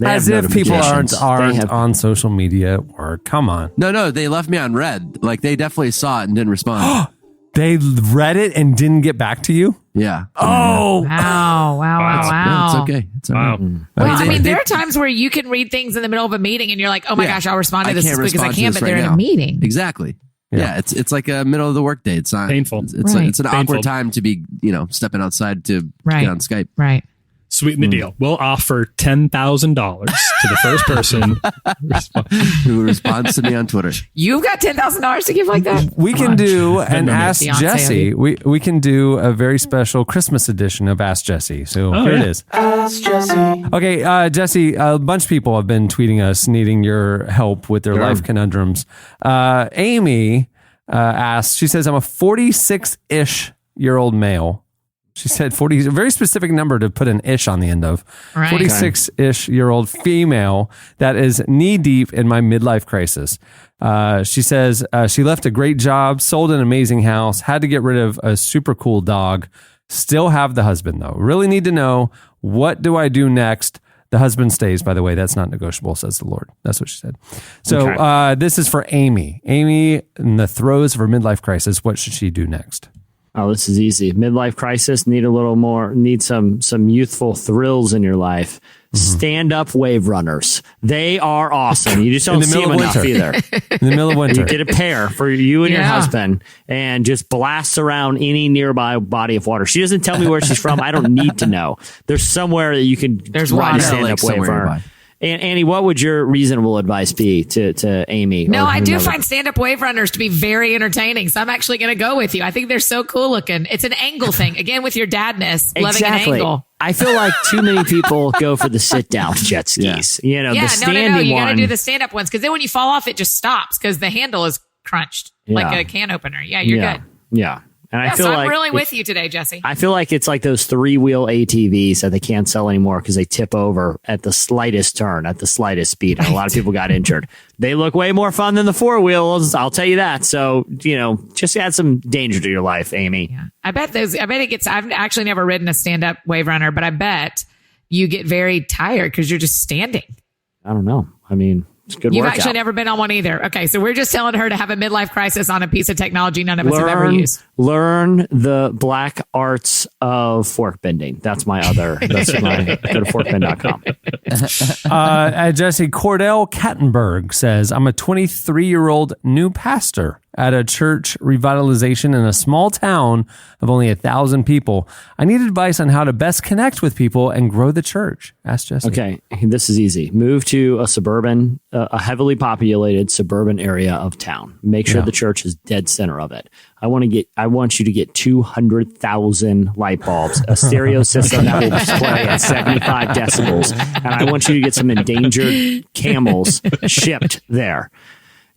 As if people aren't on social media or come on. No, they left me on red. Like they definitely saw it and didn't respond. They read it and didn't get back to you? Yeah. Oh. Wow. It's okay. It's all right. Well, there are times where you can read things in the middle of a meeting and you're like, oh my gosh, I'll respond to this as quick as I can, but they're in a meeting. Exactly. Yeah, it's like a middle of the workday. It's not painful. It's an awkward time to be, stepping outside to get on Skype. Right. Sweeten the deal. We'll offer $10,000 to the first person who responds to me on Twitter. You've got $10,000 to give like that? We can do and Ask Jesse. We can do a very special Christmas edition of Ask Jesse. So here it is. Ask Jesse. Okay, Jesse, a bunch of people have been tweeting us needing your help with their life conundrums. Amy asked, she says, I'm a 46-ish-year-old male. She said 40, a very specific number to put an ish on the end of. Right. 46-ish-year-old female that is knee-deep in my midlife crisis. She says she left a great job, sold an amazing house, had to get rid of a super cool dog, still have the husband, though. Really need to know, what do I do next? The husband stays, by the way. That's not negotiable, says the Lord. That's what she said. So this is for Amy. Amy, in the throes of her midlife crisis, what should she do next? Oh, this is easy. Midlife crisis, need some youthful thrills in your life. Stand-up wave runners. They are awesome. You just don't see them enough either. In the middle of winter. You get a pair for you and your husband and just blast around any nearby body of water. She doesn't tell me where she's from. I don't need to know. There's somewhere that you can ride a stand-up wave runner. And Annie, what would your reasonable advice be to Amy? No, I do find stand-up wave runners to be very entertaining. So I'm actually going to go with you. I think they're so cool looking. It's an angle thing. Again, with your dadness, loving an angle. I feel like too many people go for the sit-down jet skis. The standing one. You got to do the stand-up ones because then when you fall off, it just stops because the handle is crunched like a can opener. Yeah, you're good. Yeah. And I feel I'm really with you today, Jesse. I feel like it's like those 3-wheel ATVs that they can't sell anymore because they tip over at the slightest turn, at the slightest speed. And a lot of people got injured. They look way more fun than the 4-wheels. I'll tell you that. So, just add some danger to your life, Amy. Yeah. I bet it gets, I've actually never ridden a stand-up wave runner, but I bet you get very tired because you're just standing. I don't know. I mean, it's a good You've workout. actually never been on one either. Okay, so we're just telling her to have a midlife crisis on a piece of technology none of us have ever used. Learn the black arts of fork bending. That's my go to forkbend.com. Jesse, Cordell Kattenberg says, I'm a 23-year-old new pastor at a church revitalization in a small town of only 1,000 people. I need advice on how to best connect with people and grow the church. Ask Jesse. Okay, this is easy. Move to a heavily populated suburban area of town. Make sure the church is dead center of it. I want you to get 200,000 light bulbs, a stereo system that will play at 75 decibels, and I want you to get some endangered camels shipped there.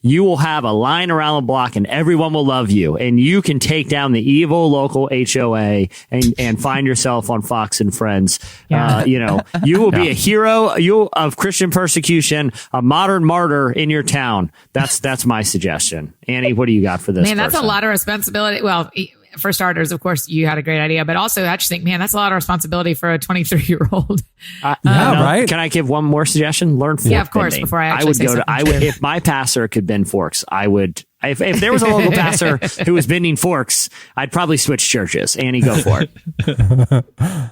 You will have a line around the block and everyone will love you. And you can take down the evil local HOA and find yourself on Fox and Friends. Yeah. You will be a hero of Christian persecution, a modern martyr in your town. That's my suggestion. Annie, what do you got for this? Man, that's a lot of responsibility. Well, for starters, of course, you had a great idea, but also I just think, man, that's a lot of responsibility for a 23-year-old. Right. Can I give one more suggestion? Learn fork of course. bending. Before I actually if my pastor could bend forks, I would. If there was a local pastor who was bending forks, I'd probably switch churches. Annie, go for it.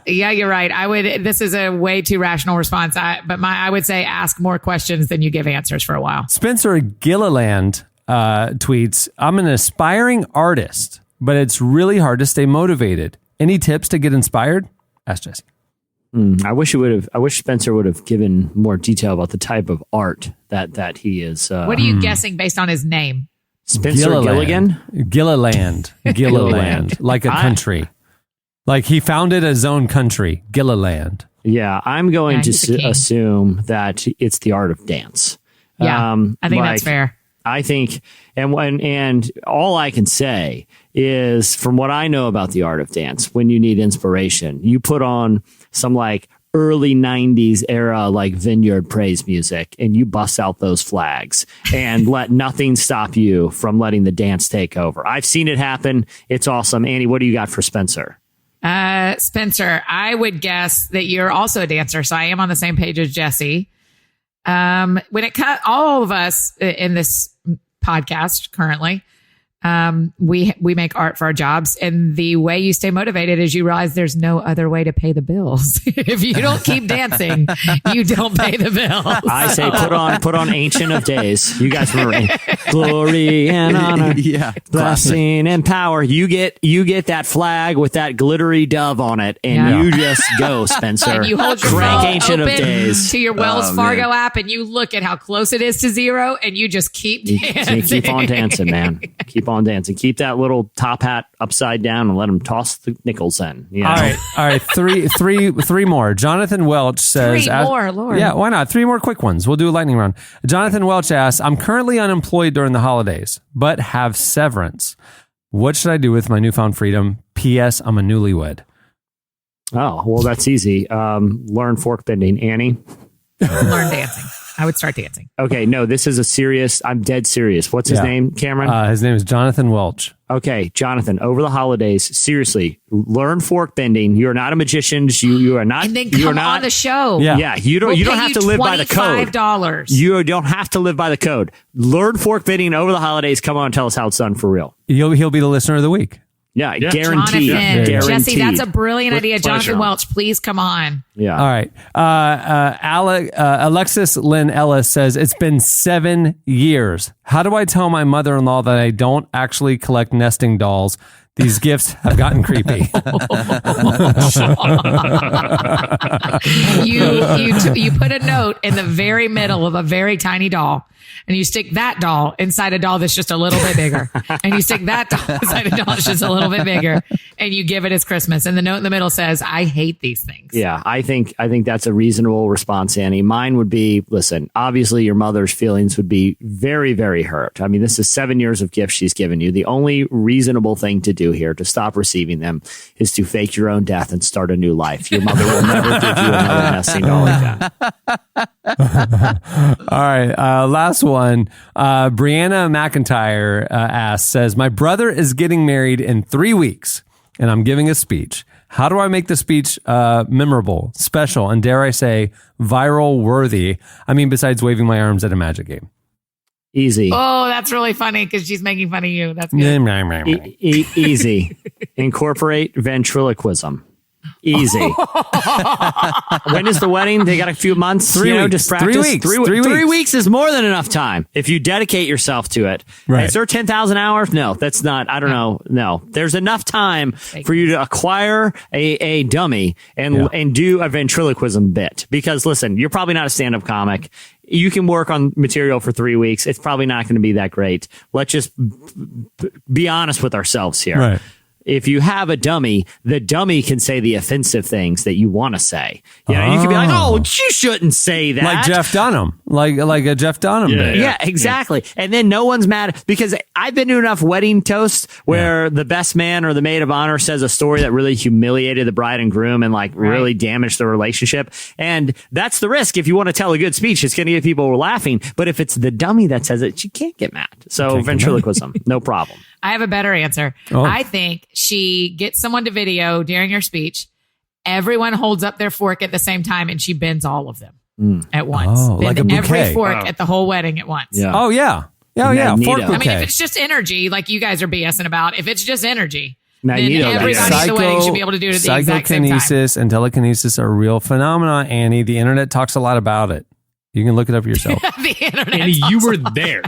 Yeah, you're right. I would. This is a way too rational response. I would say ask more questions than you give answers for a while. Spencer Gilliland tweets, I'm an aspiring artist, but it's really hard to stay motivated. Any tips to get inspired? Ask Jesse. I wish Spencer would have given more detail about the type of art that he is. What are you guessing based on his name? Spencer Gilligan? Gilliland. Like a country. Like he founded his own country, Gilliland. Yeah, I'm going he's the to king. assume that it's the art of dance. Yeah, I think that's fair. I think, and all I can say is from what I know about the art of dance, when you need inspiration, you put on some like early 90s era like Vineyard praise music and you bust out those flags and let nothing stop you from letting the dance take over. I've seen it happen. It's awesome. Annie, what do you got for Spencer? Spencer, I would guess that you're also a dancer, so I am on the same page as Jesse. When it comes, all of us in this podcast currently, we make art for our jobs, and the way you stay motivated is you realize there's no other way to pay the bills. If you don't keep dancing, you don't pay the bills. I say put on Ancient of Days. You guys remember glory and honor, blessing and power. You get that flag with that glittery dove on it, and you just go, Spencer. And you hold your Crank phone Ancient of open Days to your Wells Fargo app, and you look at how close it is to zero, and you just keep dancing. Keep on dancing, man. Keep on dancing. Keep that little top hat upside down and let them toss the nickels in. You know? All right. Three more. Jonathan Welch says, Three more, Lord. Yeah, why not? 3 more quick ones. We'll do a lightning round. Jonathan Welch asks, I'm currently unemployed during the holidays, but have severance. What should I do with my newfound freedom? P.S. I'm a newlywed. Oh, well, that's easy. Learn fork bending. Annie? Learn dancing. I would start dancing. Okay, no, this is I'm dead serious. What's his name, Cameron? His name is Jonathan Welch. Okay, Jonathan, over the holidays, seriously, learn fork bending. You're not a magician. You are not. And then come on the show. Yeah, you don't have to live by the code. $25. You don't have to live by the code. Learn fork bending over the holidays. Come on, tell us how it's done for real. He'll be the listener of the week. Yeah, guaranteed. Jonathan, Guaranteed. Jesse, that's a brilliant idea. pleasure. Jonathan Welch, please come on. Yeah. All right. Alexis Lynn Ellis says, it's been 7 years. How do I tell my mother-in-law that I don't actually collect nesting dolls? These gifts have gotten creepy. You put a note in the very middle of a very tiny doll, and you stick that doll inside a doll that's just a little bit bigger, and you stick that doll inside a doll that's just a little bit bigger, and you give it as Christmas. And the note in the middle says, "I hate these things." Yeah, I think that's a reasonable response, Annie. Mine would be, listen, obviously your mother's feelings would be very, very hurt. I mean, this is 7 years of gifts she's given you. The only reasonable thing to do here to stop receiving them is to fake your own death and start a new life. Your mother will never give you another nesting doll again. All right. Last one. Brianna McIntyre says, my brother is getting married in 3 weeks and I'm giving a speech. How do I make the speech memorable, special, and dare I say, viral worthy? I mean, besides waving my arms at a magic game. Easy. Oh, that's really funny because she's making fun of you. That's good. Easy. Incorporate ventriloquism. Easy. When is the wedding? They got a few months. 3 weeks. Just practice. 3 weeks. 3 weeks is more than enough time if you dedicate yourself to it. Right. Is there 10,000 hours? No, that's not. I don't know. No, there's enough time for you to acquire a dummy and do a ventriloquism bit. Because listen, you're probably not a stand-up comic. You can work on material for 3 weeks. It's probably not going to be that great. Let's just be honest with ourselves here. Right. If you have a dummy, the dummy can say the offensive things that you want to say. You know, you can be like, "Oh, you shouldn't say that." Like Jeff Dunham, like a Jeff Dunham bit. Yeah, exactly. And then no one's mad because I've been to enough wedding toasts where the best man or the maid of honor says a story that really humiliated the bride and groom and really damaged the relationship. And that's the risk. If you want to tell a good speech, it's going to get people laughing. But if it's the dummy that says it, you can't get mad. So ventriloquism, no problem. I have a better answer. Oh. I think she gets someone to video during her speech. Everyone holds up their fork at the same time, and she bends all of them at once. Oh, Bend like a bouquet. every fork at the whole wedding at once. Yeah. Oh, yeah. Oh, yeah. Magneto. Fork I mean, bouquet. if it's just energy, like you guys are BSing about, if it's just energy, Magneto, then everybody at the wedding should be able to do it at the exact same time. Psychokinesis and telekinesis are real phenomena, Annie. The internet talks a lot about it. You can look it up yourself. The internet. Annie, you were there.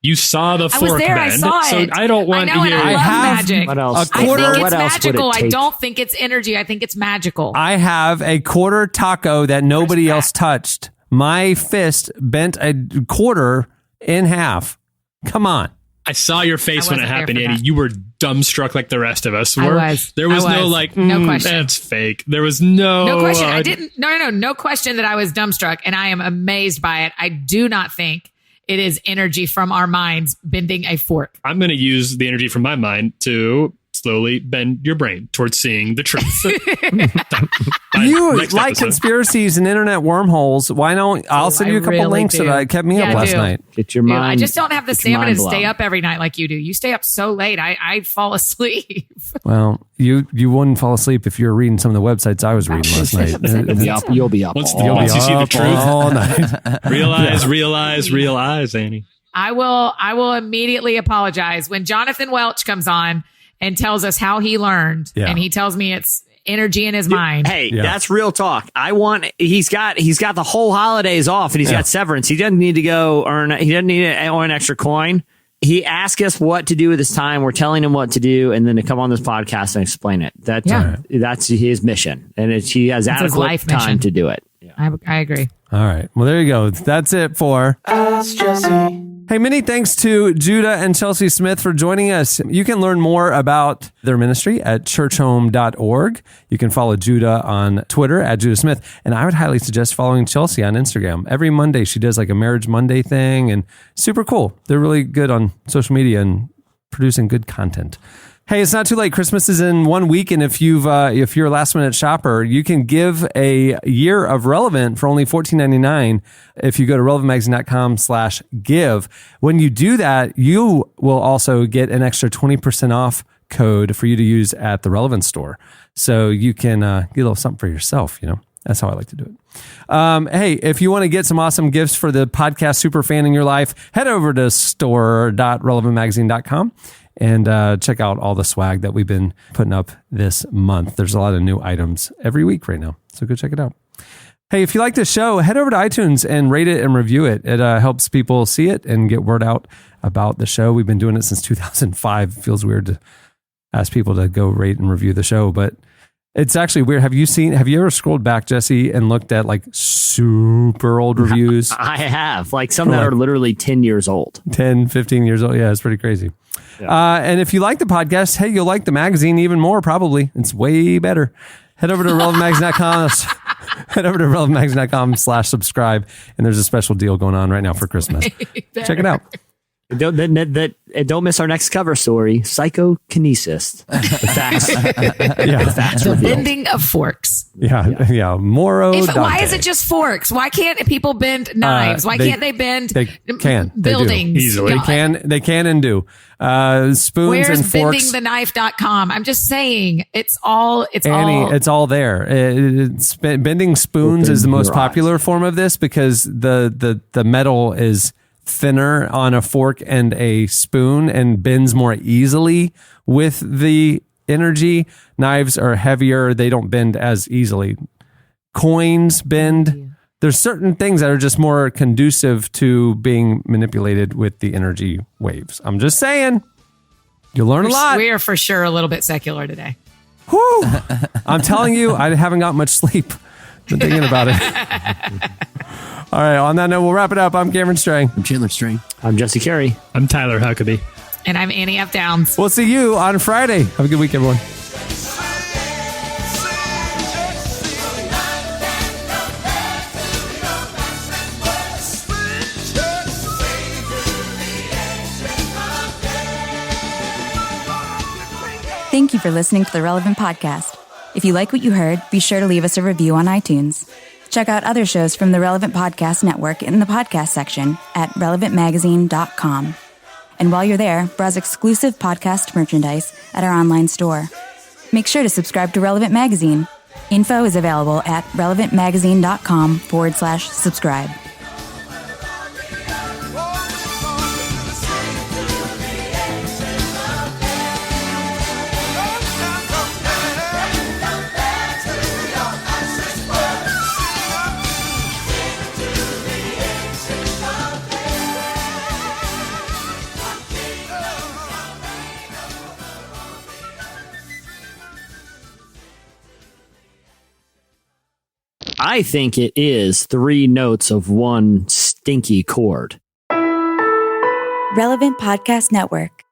You saw the I fork was there. bend. I saw So it. I don't want I know, to hear. and I love have magic. What else? A I quarter- think What it's else would it magical. I take? don't think it's energy. I think it's magical. I have a quarter taco that nobody else touched. My fist bent a quarter in half. Come on. I saw your face when it wasn't there happened, for Annie. that. You were dumbstruck like the rest of us were. I was. There was I no was. like, No question. That's fake. There was no question. I didn't. No question that I was dumbstruck, and I am amazed by it. I do not think it is energy from our minds bending a fork. I'm going to use the energy from my mind to slowly bend your brain towards seeing the truth. You Next like episode. conspiracies and internet wormholes. Why don't I'll send you a couple really links do. that kept me Yeah, up I last do. night. Get your Dude, mind. I just don't have the get your stamina mind to stay blown. up every night like you do. You stay up so late. I fall asleep. Well, you wouldn't fall asleep if you were reading some of the websites I was reading last night. You'll be up. Once all you see the Up truth, all night. realize, Annie. I will immediately apologize when Jonathan Welch comes on and tells us how he learned, Yeah. and he tells me it's energy in his mind. Hey, Yeah. that's real talk. He's got the whole holidays off, and he's got severance. He doesn't need to go earn. He doesn't need to earn an extra coin. He asked us what to do with his time. We're telling him what to do, and then to come on this podcast and explain it. That's his mission, and he has It's his adequate life time mission. to do it. I agree. All right. Well, there you go. That's it for Ask Jesse. Hey, many thanks to Judah and Chelsea Smith for joining us. You can learn more about their ministry at churchome.org. You can follow Judah on Twitter at Judah Smith. And I would highly suggest following Chelsea on Instagram. Every Monday, she does like a Marriage Monday thing, and super cool. They're really good on social media and producing good content. Hey, it's not too late. Christmas is in 1 week, and if you're a last minute shopper, you can give a year of Relevant for only $14.99 if you go to relevantmagazine.com/give. When you do that, you will also get an extra 20% off code for you to use at the Relevant store. So you can get a little something for yourself, That's how I like to do it. Hey, if you want to get some awesome gifts for the podcast super fan in your life, head over to store.relevantmagazine.com and check out all the swag that we've been putting up this month. There's a lot of new items every week right now, so go check it out. Hey, if you like this show, head over to iTunes and rate it and review it. It helps people see it and get word out about the show. We've been doing it since 2005. It feels weird to ask people to go rate and review the show, but it's actually weird. Have you ever scrolled back, Jesse, and looked at like super old reviews? I have, like some that are literally 10 years old. 10, 15 years old. Yeah, it's pretty crazy. Yeah. And if you like the podcast, hey, you'll like the magazine even more, probably. It's way better. Head over to relevantmagazine.com. Head over to relevantmagazine.com/subscribe. And there's a special deal going on right now for Christmas. Check it out. Don't miss our next cover story, psychokinesis. The facts. The bending of forks. Yeah. Moro Why is it just forks? Why can't people bend knives? Why can't they bend buildings? Easily. They can and do. Spoons Where's and forks. bendingtheknife.com? I'm just saying it's all there. Bending spoons is the most popular form of this because the metal is thinner on a fork and a spoon and bends more easily with the energy. Knives are heavier. They don't bend as easily. Coins bend. Yeah. There's certain things that are just more conducive to being manipulated with the energy waves. I'm just saying. You'll learn a lot. We are for sure a little bit secular today. Whew. I'm telling you, I haven't got much sleep. Been thinking about it. All right, on that note, we'll wrap it up. I'm Cameron Strang. I'm Chandler Strang. I'm Jesse Carey. I'm Tyler Huckabee. And I'm Annie F. Downs. We'll see you on Friday. Have a good week, everyone. Thank you for listening to the Relevant Podcast. If you like what you heard, be sure to leave us a review on iTunes. Check out other shows from the Relevant Podcast Network in the podcast section at relevantmagazine.com. And while you're there, browse exclusive podcast merchandise at our online store. Make sure to subscribe to Relevant Magazine. Info is available at relevantmagazine.com/subscribe. I think it is 3 notes of one stinky chord. Relevant Podcast Network.